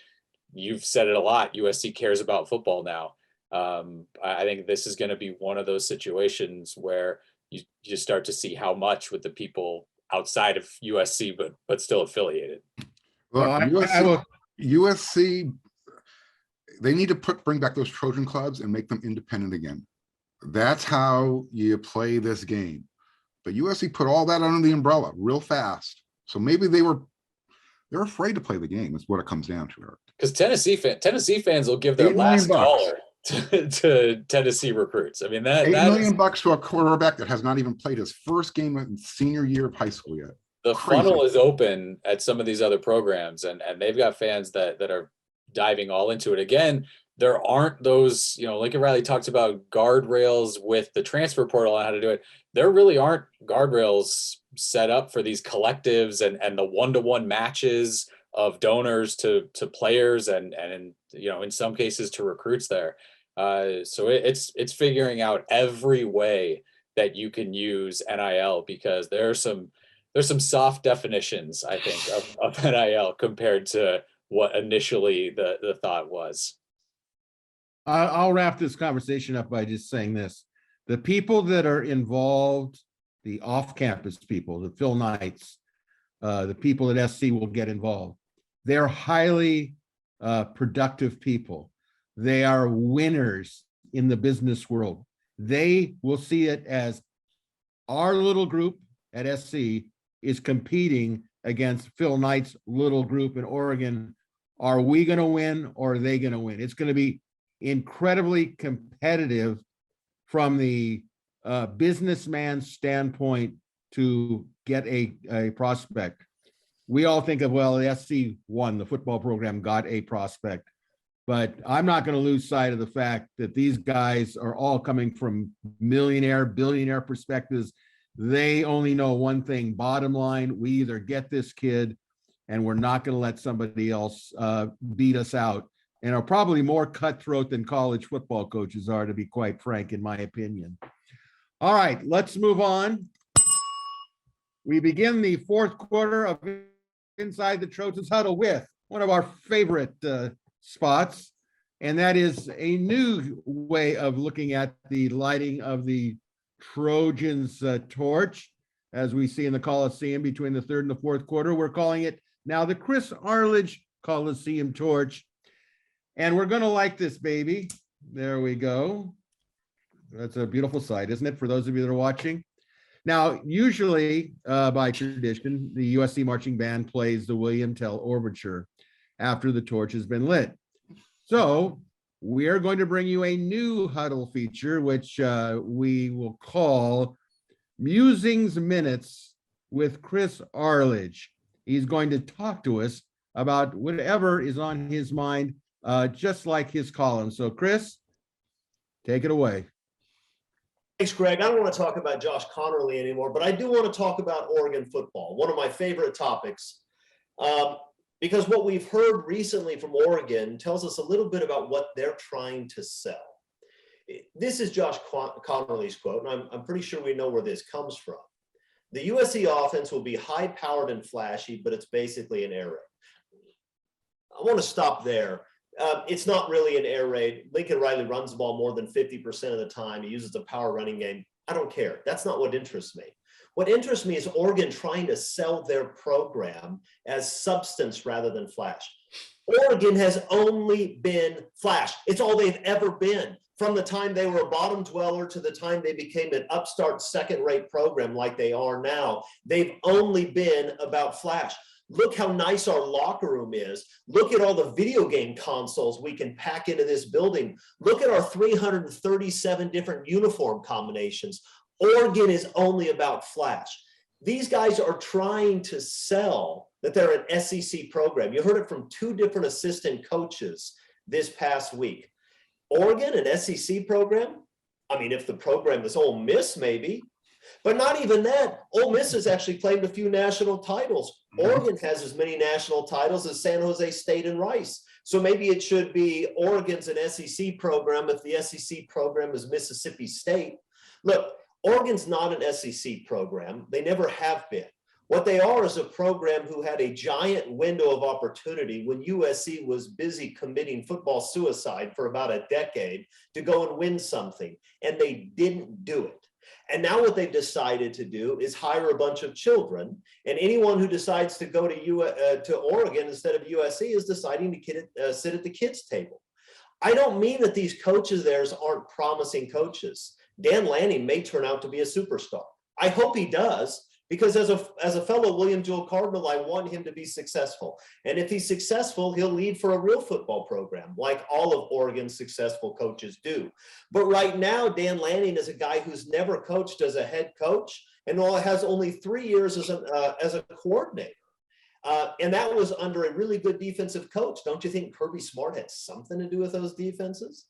you've said it a lot. USC cares about football now. I think this is going to be one of those situations where you start to see how much with the people outside of USC, but still affiliated. Look, Well, USC, they need to bring back those Trojan clubs and make them independent again. That's how you play this game. But USC put all that under the umbrella real fast. So maybe they're afraid to play the game. Is what it comes down to, Eric. Because Tennessee fans will give their $8 million last dollar to Tennessee recruits. I mean, $8 million to a quarterback that has not even played his first game in senior year of high school yet. The Crazy. funnel is open at some of these other programs, and they've got fans that are diving all into it. Again, there aren't those, Lincoln Riley talks about guardrails with the transfer portal on how to do it. There really aren't guardrails set up for these collectives and the one-to-one matches of donors to players and in some cases to recruits there. So it's figuring out every way that you can use NIL, because there's some soft definitions, I think, of NIL compared to what initially the thought was. I'll wrap this conversation up by just saying this. The people that are involved, the off-campus people, the Phil Knights, the people at SC will get involved. They're highly productive people. They are winners in the business world. They will see it as our little group at SC is competing against Phil Knight's little group in Oregon. Are we going to win, or are they going to win? It's going to be incredibly competitive from the businessman standpoint to get a prospect. We all think of, well, the SC won, the football program got a prospect. But I'm not going to lose sight of the fact that these guys are all coming from millionaire, billionaire perspectives. They only know one thing, bottom line, we either get this kid and we're not going to let somebody else beat us out, and are probably more cutthroat than college football coaches are, to be quite frank, in my opinion. All right, let's move on. We begin the fourth quarter of Inside the Trojans Huddle with one of our favorite spots, and that is a new way of looking at the lighting of the Trojans torch, as we see in the Coliseum between the third and the fourth quarter. We're calling it now the Chris Arlidge Coliseum torch, and we're going to light this baby. There we go. That's a beautiful sight, isn't it, for those of you that are watching? Now, usually by tradition, the USC marching band plays the William Tell Overture after the torch has been lit. So we are going to bring you a new huddle feature, which we will call Musings Minutes with Chris Arlidge. He's going to talk to us about whatever is on his mind, just like his column. So Chris, take it away. Thanks, Greg. I don't want to talk about Josh Conerly anymore, but I do want to talk about Oregon football, one of my favorite topics, because what we've heard recently from Oregon tells us a little bit about what they're trying to sell. This is Josh Conerly's quote, and I'm pretty sure we know where this comes from. The USC offense will be high-powered and flashy, but it's basically an air raid. I want to stop there. It's not really an air raid. Lincoln Riley runs the ball more than 50% of the time. He uses a power running game. I don't care. That's not what interests me. What interests me is Oregon trying to sell their program as substance rather than flash. Oregon has only been flash. It's all they've ever been. From the time they were a bottom dweller to the time they became an upstart second-rate program like they are now, they've only been about flash. Look how nice our locker room is. Look at all the video game consoles we can pack into this building. Look at our 337 different uniform combinations. Oregon is only about flash. These guys are trying to sell that they're an SEC program. You heard it from two different assistant coaches this past week. Oregon, an SEC program? I mean, if the program is Ole Miss, maybe. But not even that. Ole Miss has actually claimed a few national titles. Oregon has as many national titles as San Jose State and Rice. So maybe it should be Oregon's an SEC program if the SEC program is Mississippi State. Look, Oregon's not an SEC program. They never have been. What they are is a program who had a giant window of opportunity when USC was busy committing football suicide for about a decade to go and win something, and they didn't do it. And now what they've decided to do is hire a bunch of children, and anyone who decides to go to Oregon instead of USC is deciding to sit at the kids' table. I don't mean that these coaches theirs aren't promising coaches. Dan Lanning may turn out to be a superstar. I hope he does, because as a fellow William Jewell Cardinal, I want him to be successful. And if he's successful, he'll lead for a real football program, like all of Oregon's successful coaches do. But right now, Dan Lanning is a guy who's never coached as a head coach and has only 3 years as a coordinator. And that was under a really good defensive coach. Don't you think Kirby Smart had something to do with those defenses?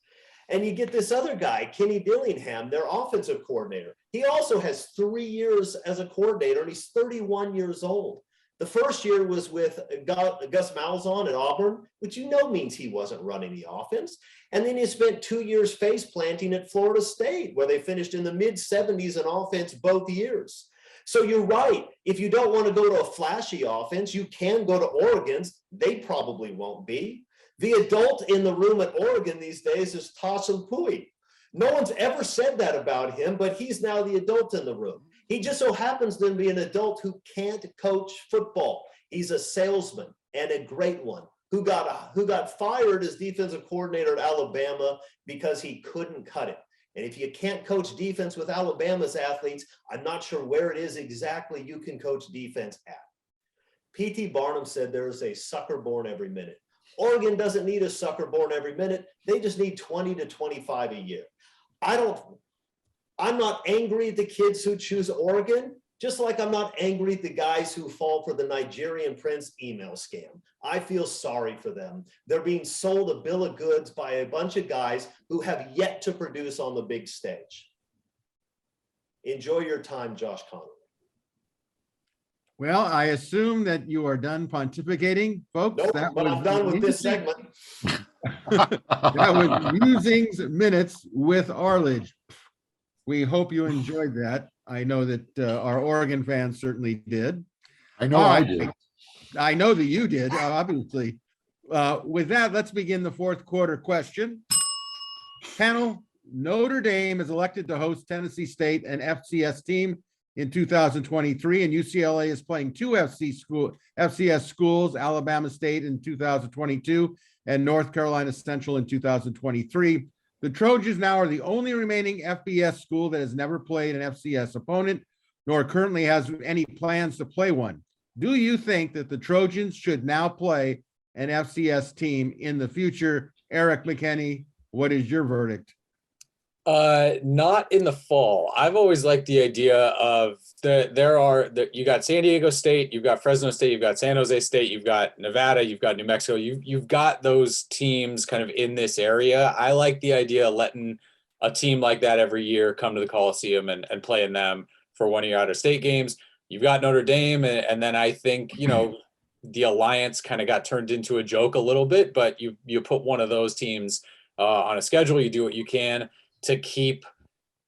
And you get this other guy, Kenny Dillingham, their offensive coordinator. He also has 3 years as a coordinator, and he's 31 years old. The first year was with Gus Malzahn at Auburn, which means he wasn't running the offense. And then he spent 2 years face planting at Florida State, where they finished in the mid-70s in offense both years. So you're right. If you don't want to go to a flashy offense, you can go to Oregon's. They probably won't be. The adult in the room at Oregon these days is Tasson Pui. No one's ever said that about him, but he's now the adult in the room. He just so happens to be an adult who can't coach football. He's a salesman, and a great one, who got fired as defensive coordinator at Alabama because he couldn't cut it. And if you can't coach defense with Alabama's athletes, I'm not sure where it is exactly you can coach defense at. P.T. Barnum said there is a sucker born every minute. Oregon doesn't need a sucker born every minute. They just need 20 to 25 a year. I'm not angry at the kids who choose Oregon. Just like I'm not angry at the guys who fall for the Nigerian prince email scam. I feel sorry for them. They're being sold a bill of goods by a bunch of guys who have yet to produce on the big stage. Enjoy your time, Josh Conerly. Well, I assume that you are done pontificating, folks. Nope, That but was I'm done with this segment. That was Musings Minutes with Arledge. We hope you enjoyed that. I know that our Oregon fans certainly did. I know All I right. did. I know that you did, obviously. With that, let's begin the fourth quarter question. Panel, Notre Dame is elected to host Tennessee State, an FCS team, in 2023, and UCLA is playing two FCS schools, Alabama State in 2022 and North Carolina Central in 2023. The Trojans now are the only remaining FBS school that has never played an FCS opponent, nor currently has any plans to play one. Do you think that the Trojans should now play an FCS team in the future? Erik McKinney, what is your verdict? Not in the fall. I've always liked the idea of you got San Diego State, you've got Fresno State, you've got San Jose State, you've got Nevada, you've got New Mexico, you've got those teams kind of in this area. I like the idea of letting a team like that every year come to the Coliseum and playing them for one of your out of state games. You've got Notre Dame, and then I think, the alliance kind of got turned into a joke a little bit, but you put one of those teams on a schedule, you do what you can to keep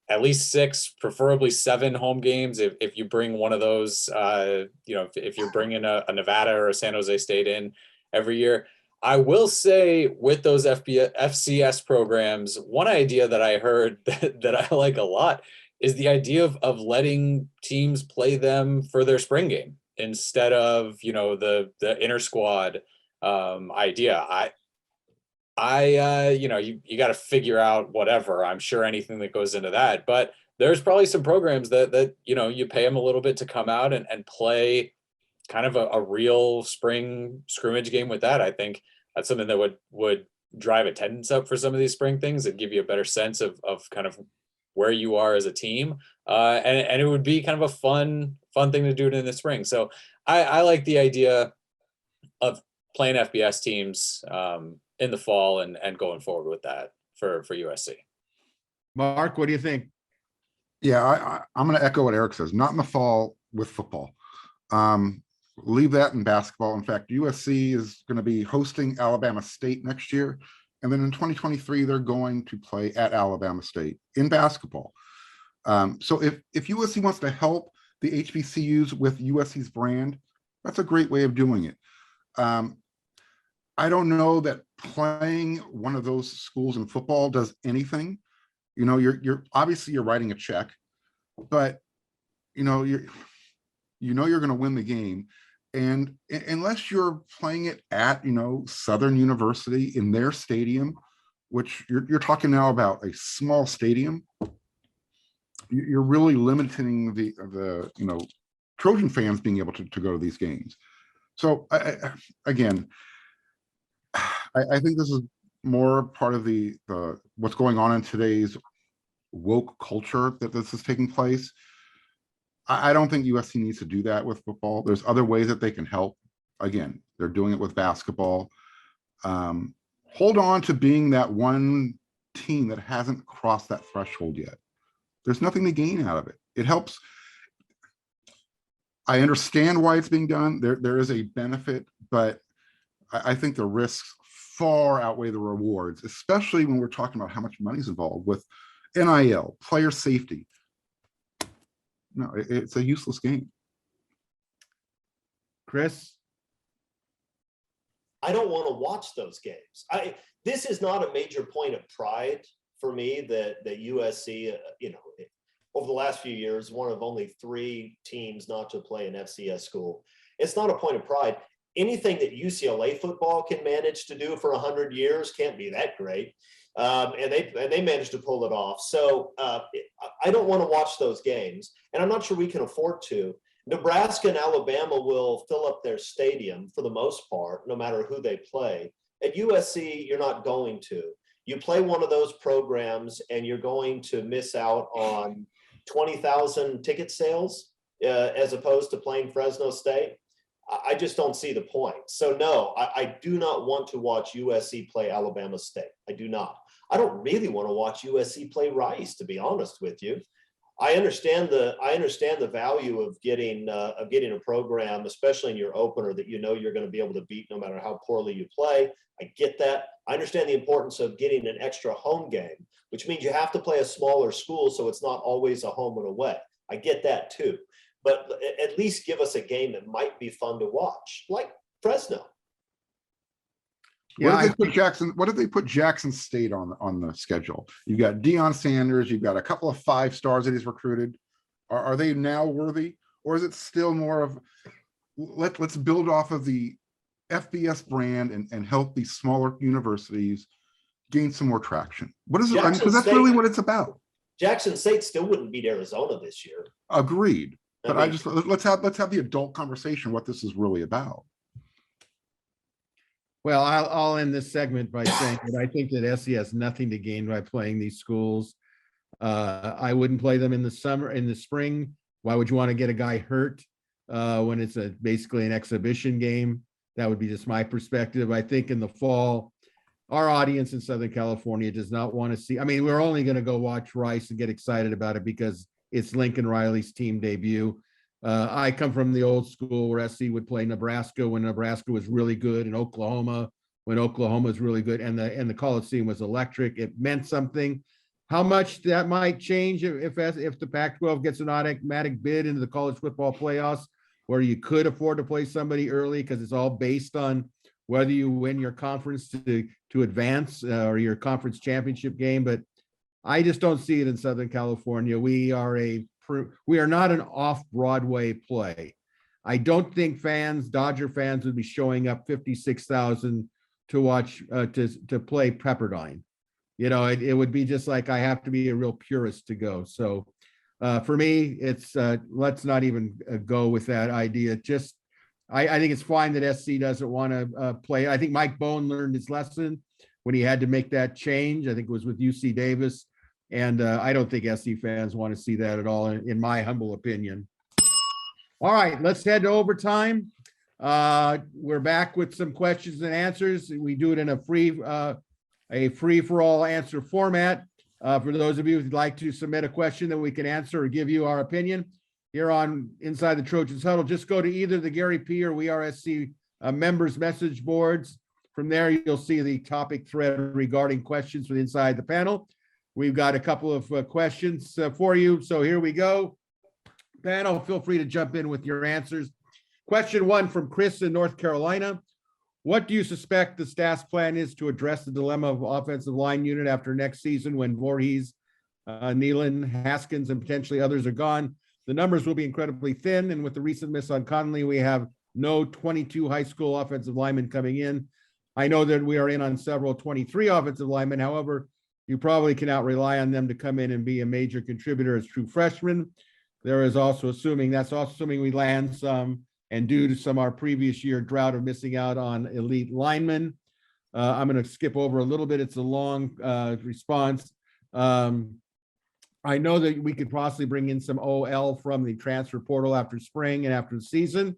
at least 6, preferably 7 home games. If you bring one of those, if you're bringing a Nevada or a San Jose State in every year. I will say with those FCS programs, one idea that I heard that I like a lot is the idea of letting teams play them for their spring game instead of, the inter squad idea. You got to figure out whatever. I'm sure anything that goes into that, but there's probably some programs that you pay them a little bit to come out and play kind of a real spring scrimmage game with that. I think that's something that would drive attendance up for some of these spring things and give you a better sense of kind of where you are as a team. And it would be kind of a fun thing to do in the spring. So I like the idea of playing FBS teams in the fall and going forward with that for USC. Mark, what do you think? Yeah, I'm going to echo what Erik says. Not in the fall with football. Leave that in basketball. In fact, USC is going to be hosting Alabama State next year. And then in 2023, they're going to play at Alabama State in basketball. So if USC wants to help the HBCUs with USC's brand, that's a great way of doing it. I don't know that playing one of those schools in football does anything. You're obviously you're writing a check, but you're going to win the game. And unless you're playing it at, Southern University in their stadium, which you're talking now about a small stadium, you're really limiting the Trojan fans being able to go to these games. So I think this is more part of the what's going on in today's woke culture that this is taking place. I don't think USC needs to do that with football. There's other ways that they can help. Again, they're doing it with basketball. Hold on to being that one team that hasn't crossed that threshold yet. There's nothing to gain out of it. It helps. I understand why it's being done. There is a benefit, but I think the risks far outweigh the rewards, especially when we're talking about how much money is involved with NIL, player safety. No, it's a useless game. Chris? I don't want to watch those games. This is not a major point of pride for me that USC, over the last few years, one of only 3 teams not to play an FCS school. It's not a point of pride. Anything that UCLA football can manage to do for 100 years can't be that great. And they managed to pull it off. So I don't want to watch those games, and I'm not sure we can afford to. Nebraska and Alabama will fill up their stadium for the most part, no matter who they play. At USC, you're not going to. You play one of those programs, and you're going to miss out on 20,000 ticket sales as opposed to playing Fresno State, I just don't see the point. So no, I do not want to watch USC play Alabama State. I do not. I don't really want to watch USC play Rice, to be honest with you. I understand the value of getting a program, especially in your opener, that you know you're going to be able to beat no matter how poorly you play. I get that. I understand the importance of getting an extra home game, which means you have to play a smaller school, so it's not always a home and away. I get that too. But at least give us a game that might be fun to watch, like Fresno. What did they put Jackson State on the schedule? You've got Deion Sanders, you've got a couple of 5 stars that he's recruited. Are they now worthy, or is it still more of let's build off of the FBS brand and help these smaller universities gain some more traction? What is it? Because that's really what it's about. Jackson State still wouldn't beat Arizona this year. Agreed. But let's have the adult conversation what this is really about. Well, I'll end this segment by saying that I think that SC has nothing to gain by playing these schools. I wouldn't play them in the spring. Why would you want to get a guy hurt when it's basically an exhibition game? That would be just my perspective. I think in the fall, our audience in Southern California does not want to see. I mean, we're only going to go watch Rice and get excited about it because it's Lincoln Riley's team debut. I come from the old school where SC would play Nebraska when Nebraska was really good, and Oklahoma when Oklahoma was really good, and the Coliseum was electric. It meant something. How much that might change if the Pac-12 gets an automatic bid into the college football playoffs, where you could afford to play somebody early because it's all based on whether you win your conference to advance or your conference championship game. But I just don't see it in Southern California. We are not an off-Broadway play. I don't think Dodger fans would be showing up 56,000 to watch to play Pepperdine. You know, it would be just like I have to be a real purist to go. So for me, it's let's not even go with that idea. Just I think it's fine that SC doesn't want to play. I think Mike Bohn learned his lesson when he had to make that change. I think it was with UC Davis. And I don't think SC fans want to see that at all, in my humble opinion. All right, let's head to overtime. We're back with some questions and answers. We do it in a free-for-all answer format. For those of you who'd like to submit a question that we can answer or give you our opinion here on Inside the Trojans Huddle, just go to either the Gary P or We Are SC members message boards. From there, you'll see the topic thread regarding questions from inside the panel. We've got a couple of questions for you. So here we go. Panel, feel free to jump in with your answers. Question 1 from Chris in North Carolina. What do you suspect the staff's plan is to address the dilemma of offensive line unit after next season when Voorhees, Nealon, Haskins, and potentially others are gone? The numbers will be incredibly thin, and with the recent miss on Conerly, we have no 22 high school offensive linemen coming in. I know that we are in on several 23 offensive linemen. However, you probably cannot rely on them to come in and be a major contributor as true freshmen. That's also assuming we land some, and due to some our previous year drought of missing out on elite linemen. I'm going to skip over a little bit. It's a long response. I know that we could possibly bring in some OL from the transfer portal after spring and after the season.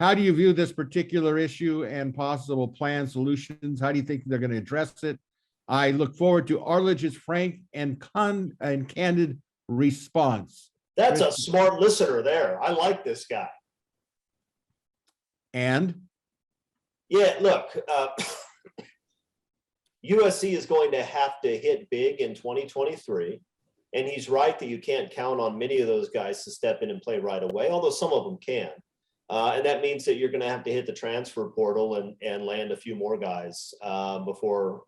How do you view this particular issue and possible plan solutions? How do you think they're going to address it? I look forward to Arledge's frank and candid response. That's a smart listener there. I like this guy. And? Yeah, look, USC is going to have to hit big in 2023. And he's right that you can't count on many of those guys to step in and play right away, although some of them can. And that means that you're going to have to hit the transfer portal and land a few more guys before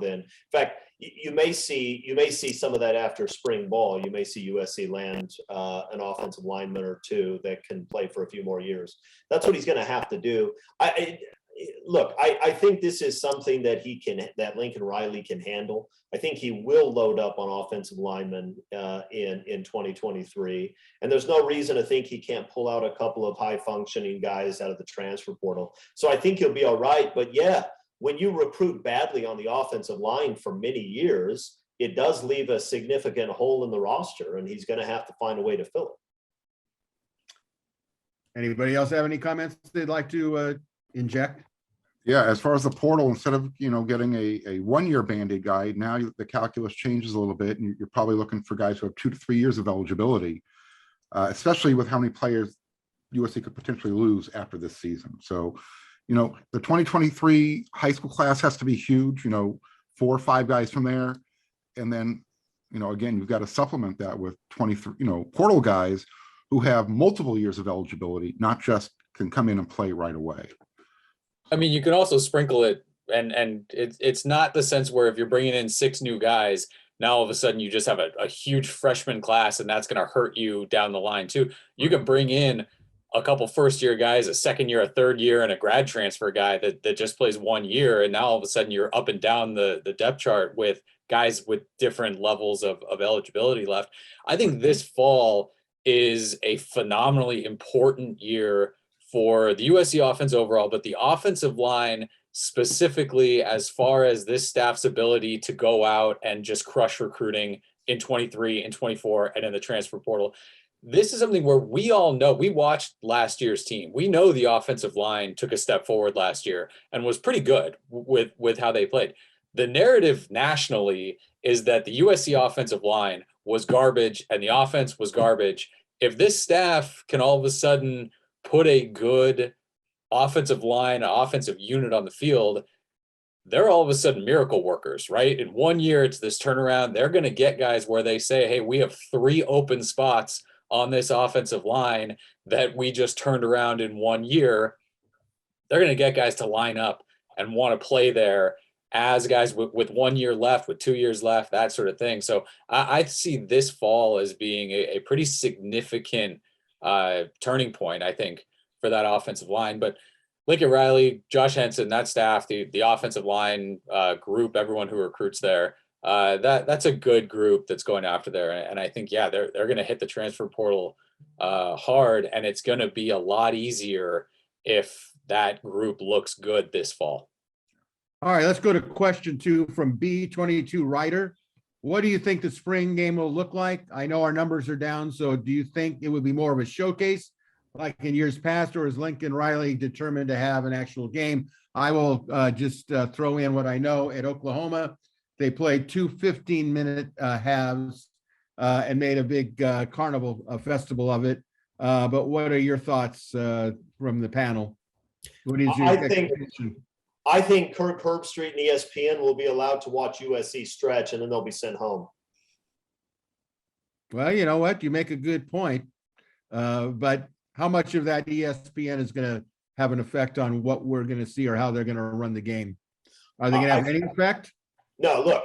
then. In fact, you may see some of that after spring ball. You may see USC land an offensive lineman or two that can play for a few more years. That's what he's going to have to do. I think this is something that Lincoln Riley can handle. I think he will load up on offensive linemen in 2023. And there's no reason to think he can't pull out a couple of high functioning guys out of the transfer portal. So I think he'll be all right. But yeah, when you recruit badly on the offensive line for many years, it does leave a significant hole in the roster, and he's going to have to find a way to fill it. Anybody else have any comments they'd like to inject? Yeah, as far as the portal, instead of, getting a 1-year Band-Aid guy, now the calculus changes a little bit, and you're probably looking for guys who have 2 to 3 years of eligibility, especially with how many players USC could potentially lose after this season. So, the 2023 high school class has to be huge, 4 or 5 guys from there. And then, again, you've got to supplement that with 23, portal guys who have multiple years of eligibility, not just can come in and play right away. I mean, you can also sprinkle it, and it's not the sense where if you're bringing in 6 new guys, now all of a sudden you just have a huge freshman class, and that's going to hurt you down the line too. You can bring in a couple first-year guys, a second year, a third year, and a grad transfer guy that just plays 1 year, and now all of a sudden you're up and down the depth chart with guys with different levels of eligibility left. I think this fall is a phenomenally important year for the USC offense overall, but the offensive line specifically, as far as this staff's ability to go out and just crush recruiting in 23 and 24 and in the transfer portal. This is something where we all know, we watched last year's team. We know the offensive line took a step forward last year and was pretty good with how they played. The narrative nationally is that the USC offensive line was garbage and the offense was garbage. If this staff can all of a sudden put a good offensive line, offensive unit on the field, they're all of a sudden miracle workers, right? In 1 year, it's this turnaround. They're going to get guys where they say, hey, we have 3 open spots on this offensive line that we just turned around in 1 year. They're going to get guys to line up and want to play there as guys with 1 year left, with 2 years left, that sort of thing. So I see this fall as being a pretty significant turning point, I think, for that offensive line. But Lincoln Riley, Josh Henson, that staff, the offensive line group, everyone who recruits there, that's a good group that's going after there. And I think, yeah, they're going to hit the transfer portal hard, and it's going to be a lot easier if that group looks good this fall. All right, let's go to question 2 from B22 Writer. What do you think the spring game will look like? I know our numbers are down, so do you think it would be more of a showcase like in years past, or is Lincoln Riley determined to have an actual game? I will just throw in what I know. At Oklahoma, they played 2 15-minute halves and made a big carnival festival of it. But what are your thoughts from the panel? What is your expectation? I think Kirk Herbstreit and ESPN will be allowed to watch USC stretch, and then they'll be sent home. Well, you know what? You make a good point. But how much of that ESPN is going to have an effect on what we're going to see or how they're going to run the game? Are they going to have any effect? No, look,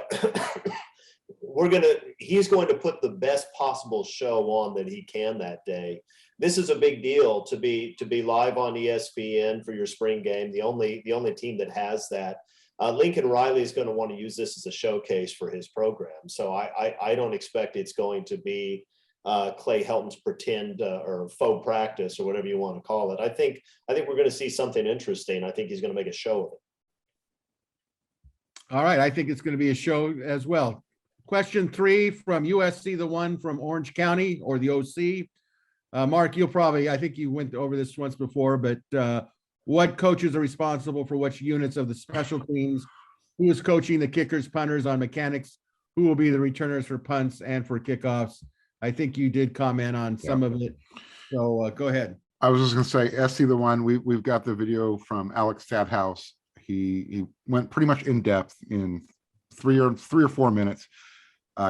he's going to put the best possible show on that he can that day. This is a big deal to be live on ESPN for your spring game. The only team that has that. Lincoln Riley is going to want to use this as a showcase for his program. So I don't expect it's going to be Clay Helton's pretend or faux practice or whatever you want to call it. I think we're going to see something interesting. I think he's going to make a show of it. All right, I think it's going to be a show as well. Question 3 from USC, the one from Orange County, or the OC. Mark, I think you went over this once before, but what coaches are responsible for which units of the special teams? Who is coaching the kickers, punters on mechanics? Who will be the returners for punts and for kickoffs? I think you did comment on some of it. So go ahead. I was just going to say, SC the one, we've got the video from Alex Stadhouse. He went pretty much in depth in 3 or 4 minutes,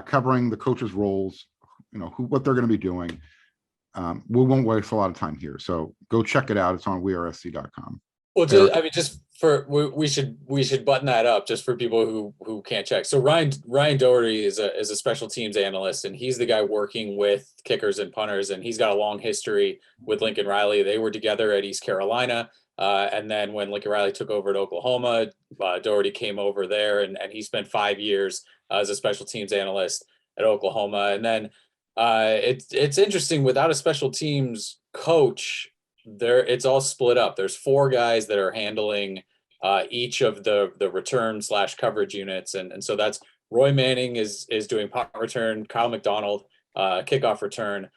covering the coaches' roles, what they're going to be doing. We won't waste a lot of time here, so go check it out. It's on wearesc.com. Well, we should button that up just for people who can't check. So Ryan Doherty is a special teams analyst, and he's the guy working with kickers and punters, and he's got a long history with Lincoln Riley. They were together at East Carolina, and then when Lincoln Riley took over at Oklahoma, Doherty came over there, and he spent 5 years as a special teams analyst at Oklahoma. And then it's interesting, without a special teams coach, it's all split up. There's 4 guys that are handling each of the return / coverage units. And so that's Roy Manning is doing punt return, Kyle McDonald, kickoff return,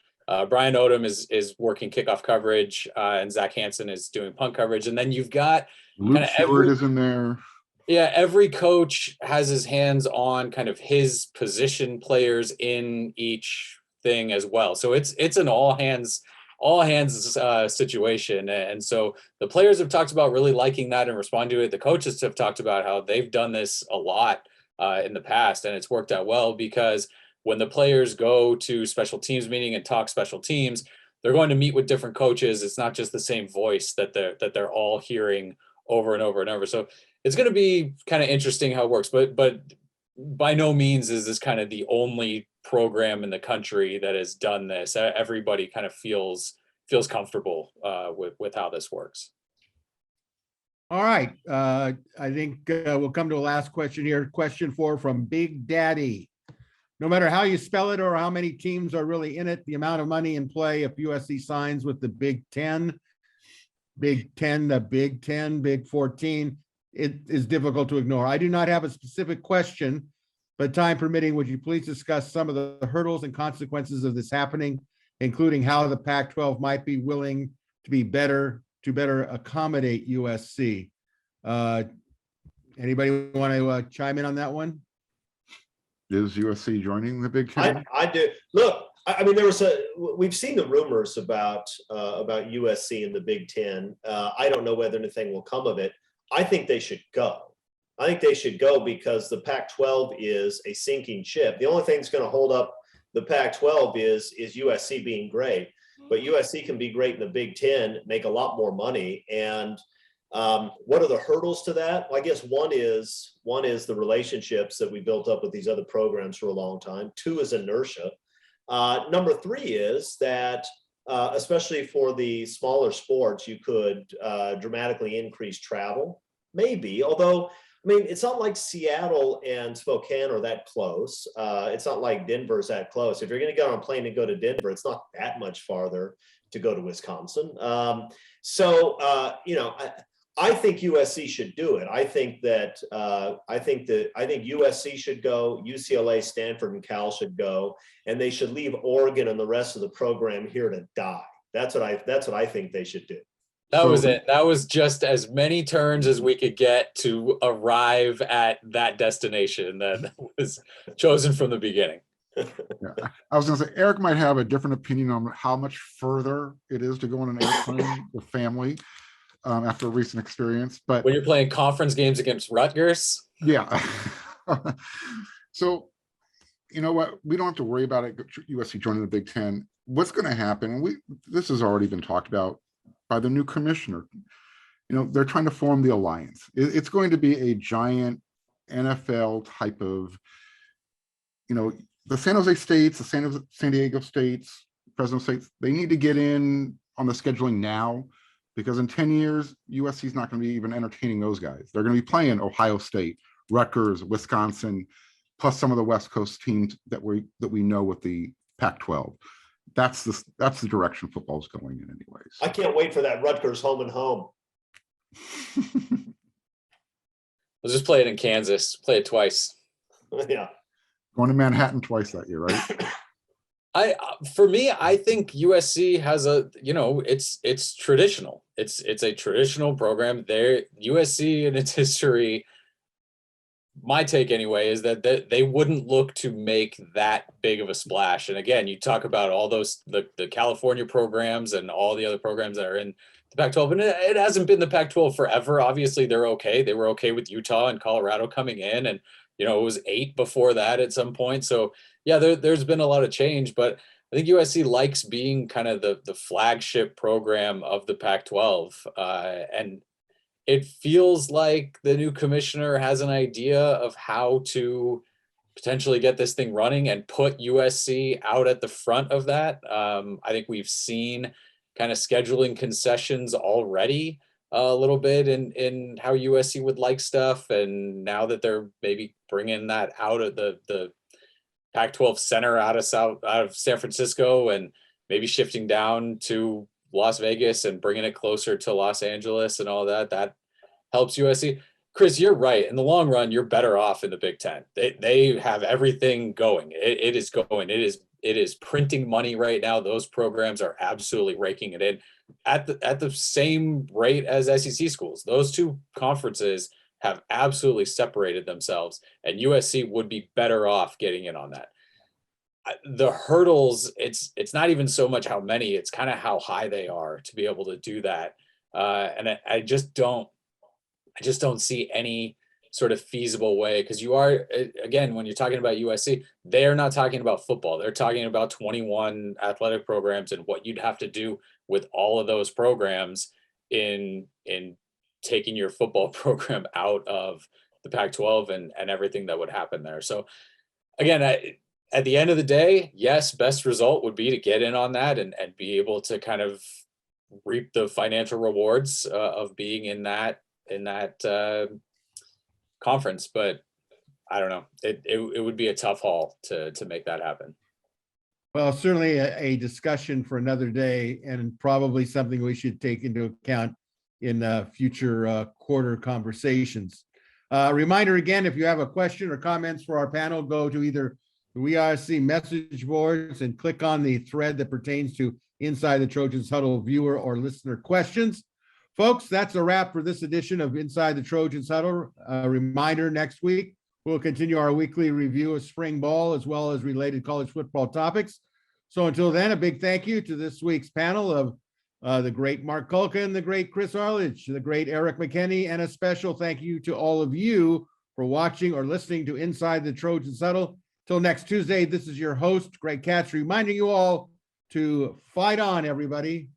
Brian Odom is working kickoff coverage, and Zach Hansen is doing punt coverage. And then you've got Luke Stewart is in there. yeah, every coach has his hands on kind of his position players in each thing as well. So it's an all hands situation. And so the players have talked about really liking that and respond to it. The coaches have talked about how they've done this a lot in the past, and it's worked out well, because when the players go to special teams meeting and talk special teams, they're going to meet with different coaches. It's not just the same voice that they're all hearing over and over and over. So it's going to be kind of interesting how it works, but by no means is this kind of the only program in the country that has done this. Everybody kind of feels comfortable with how this works. All right. I think we'll come to a last question here. Question 4 from Big Daddy. No matter how you spell it or how many teams are really in it, the amount of money in play if USC signs with the Big 10, the Big 10, Big 14, it is difficult to ignore. I do not have a specific question, but time permitting, would you please discuss some of the hurdles and consequences of this happening, including how the Pac-12 might be willing to better accommodate USC? Anybody want to chime in on that one? Is USC joining the Big Ten? I do. Look, I mean, we've seen the rumors about USC and the Big Ten. I don't know whether anything will come of it. I think they should go. I think they should go because the Pac-12 is a sinking ship. The only thing that's going to hold up the Pac-12 is USC being great. But USC can be great in the Big Ten, make a lot more money. And what are the hurdles to that? Well, I guess one is the relationships that we built up with these other programs for a long time. 2 is inertia. Number 3 is that especially for the smaller sports, you could dramatically increase travel, maybe. Although, I mean, it's not like Seattle and Spokane are that close. It's not like Denver's that close. If you're going to get on a plane and go to Denver, it's not that much farther to go to Wisconsin. I think USC should do it. I think USC should go, UCLA, Stanford, and Cal should go, and they should leave Oregon and the rest of the program here to die. That's what I think they should do. That was it. That was just as many turns as we could get to arrive at that destination that was chosen from the beginning. Yeah. I was going to say, Erik might have a different opinion on how much further it is to go on an airplane with family after a recent experience. But when you're playing conference games against Rutgers. Yeah. So, you know what? We don't have to worry about it. USC joining the Big Ten. What's going to happen? This has already been talked about by the new commissioner. You know, they're trying to form the alliance. It's going to be a giant NFL type of, you know, the San Jose States, the San Diego States, Fresno States, they need to get in on the scheduling now, because in 10 years, USC is not going to be even entertaining those guys. They're going to be playing Ohio State, Rutgers, Wisconsin, plus some of the West Coast teams that we know with the Pac-12. That's the direction football's going in anyways. I can't wait for that Rutgers home and home. Let's just play it in Kansas. Play it twice. Yeah. Going to Manhattan twice that year, right? For me, I think USC has it's traditional. It's a traditional program. USC in its history, my take anyway, is that they wouldn't look to make that big of a splash. And again, you talk about all those the California programs and all the other programs that are in the Pac-12, and it hasn't been the Pac-12 forever. Obviously, they're okay. They were okay with Utah and Colorado coming in, and it was 8 before that at some point. So yeah, there's been a lot of change, but I think USC likes being kind of the flagship program of the Pac-12, and it feels like the new commissioner has an idea of how to potentially get this thing running and put USC out at the front of that. I think we've seen kind of scheduling concessions already a little bit in how USC would like stuff. And now that they're maybe bringing that out of the Pac-12 center out of San Francisco and maybe shifting down to Las Vegas and bringing it closer to Los Angeles and all that helps USC. Chris, you're right. In the long run, you're better off in the Big Ten. They have everything going. It is going. It is it is printing money right now. Those programs are absolutely raking it in at the same rate as SEC schools. Those two conferences have absolutely separated themselves, and USC would be better off getting in on that. The hurdles, it's not even so much how many, it's kind of how high they are to be able to do that. And I just don't see any sort of feasible way, because you are, again, when you're talking about USC, they're not talking about football. They're talking about 21 athletic programs and what you'd have to do with all of those programs in taking your football program out of the Pac-12 and everything that would happen there. So again, at the end of the day, yes, best result would be to get in on that and be able to kind of reap the financial rewards of being in that conference. But I don't know, it would be a tough haul to make that happen. Well, certainly a discussion for another day, and probably something we should take into account in future quarter conversations. Reminder again, if you have a question or comments for our panel, go to either the WeRC message boards and click on the thread that pertains to Inside the Trojans Huddle viewer or listener questions. Folks, that's a wrap for this edition of Inside the Trojans Huddle. A reminder, next week, we'll continue our weekly review of spring ball as well as related college football topics. So until then, a big thank you to this week's panel of the great Marc Kulkin, the great Chris Arlidge, the great Erik McKinney, and a special thank you to all of you for watching or listening to Inside the Trojans Huddle. Till next Tuesday, this is your host, Greg Katz, reminding you all to fight on, everybody.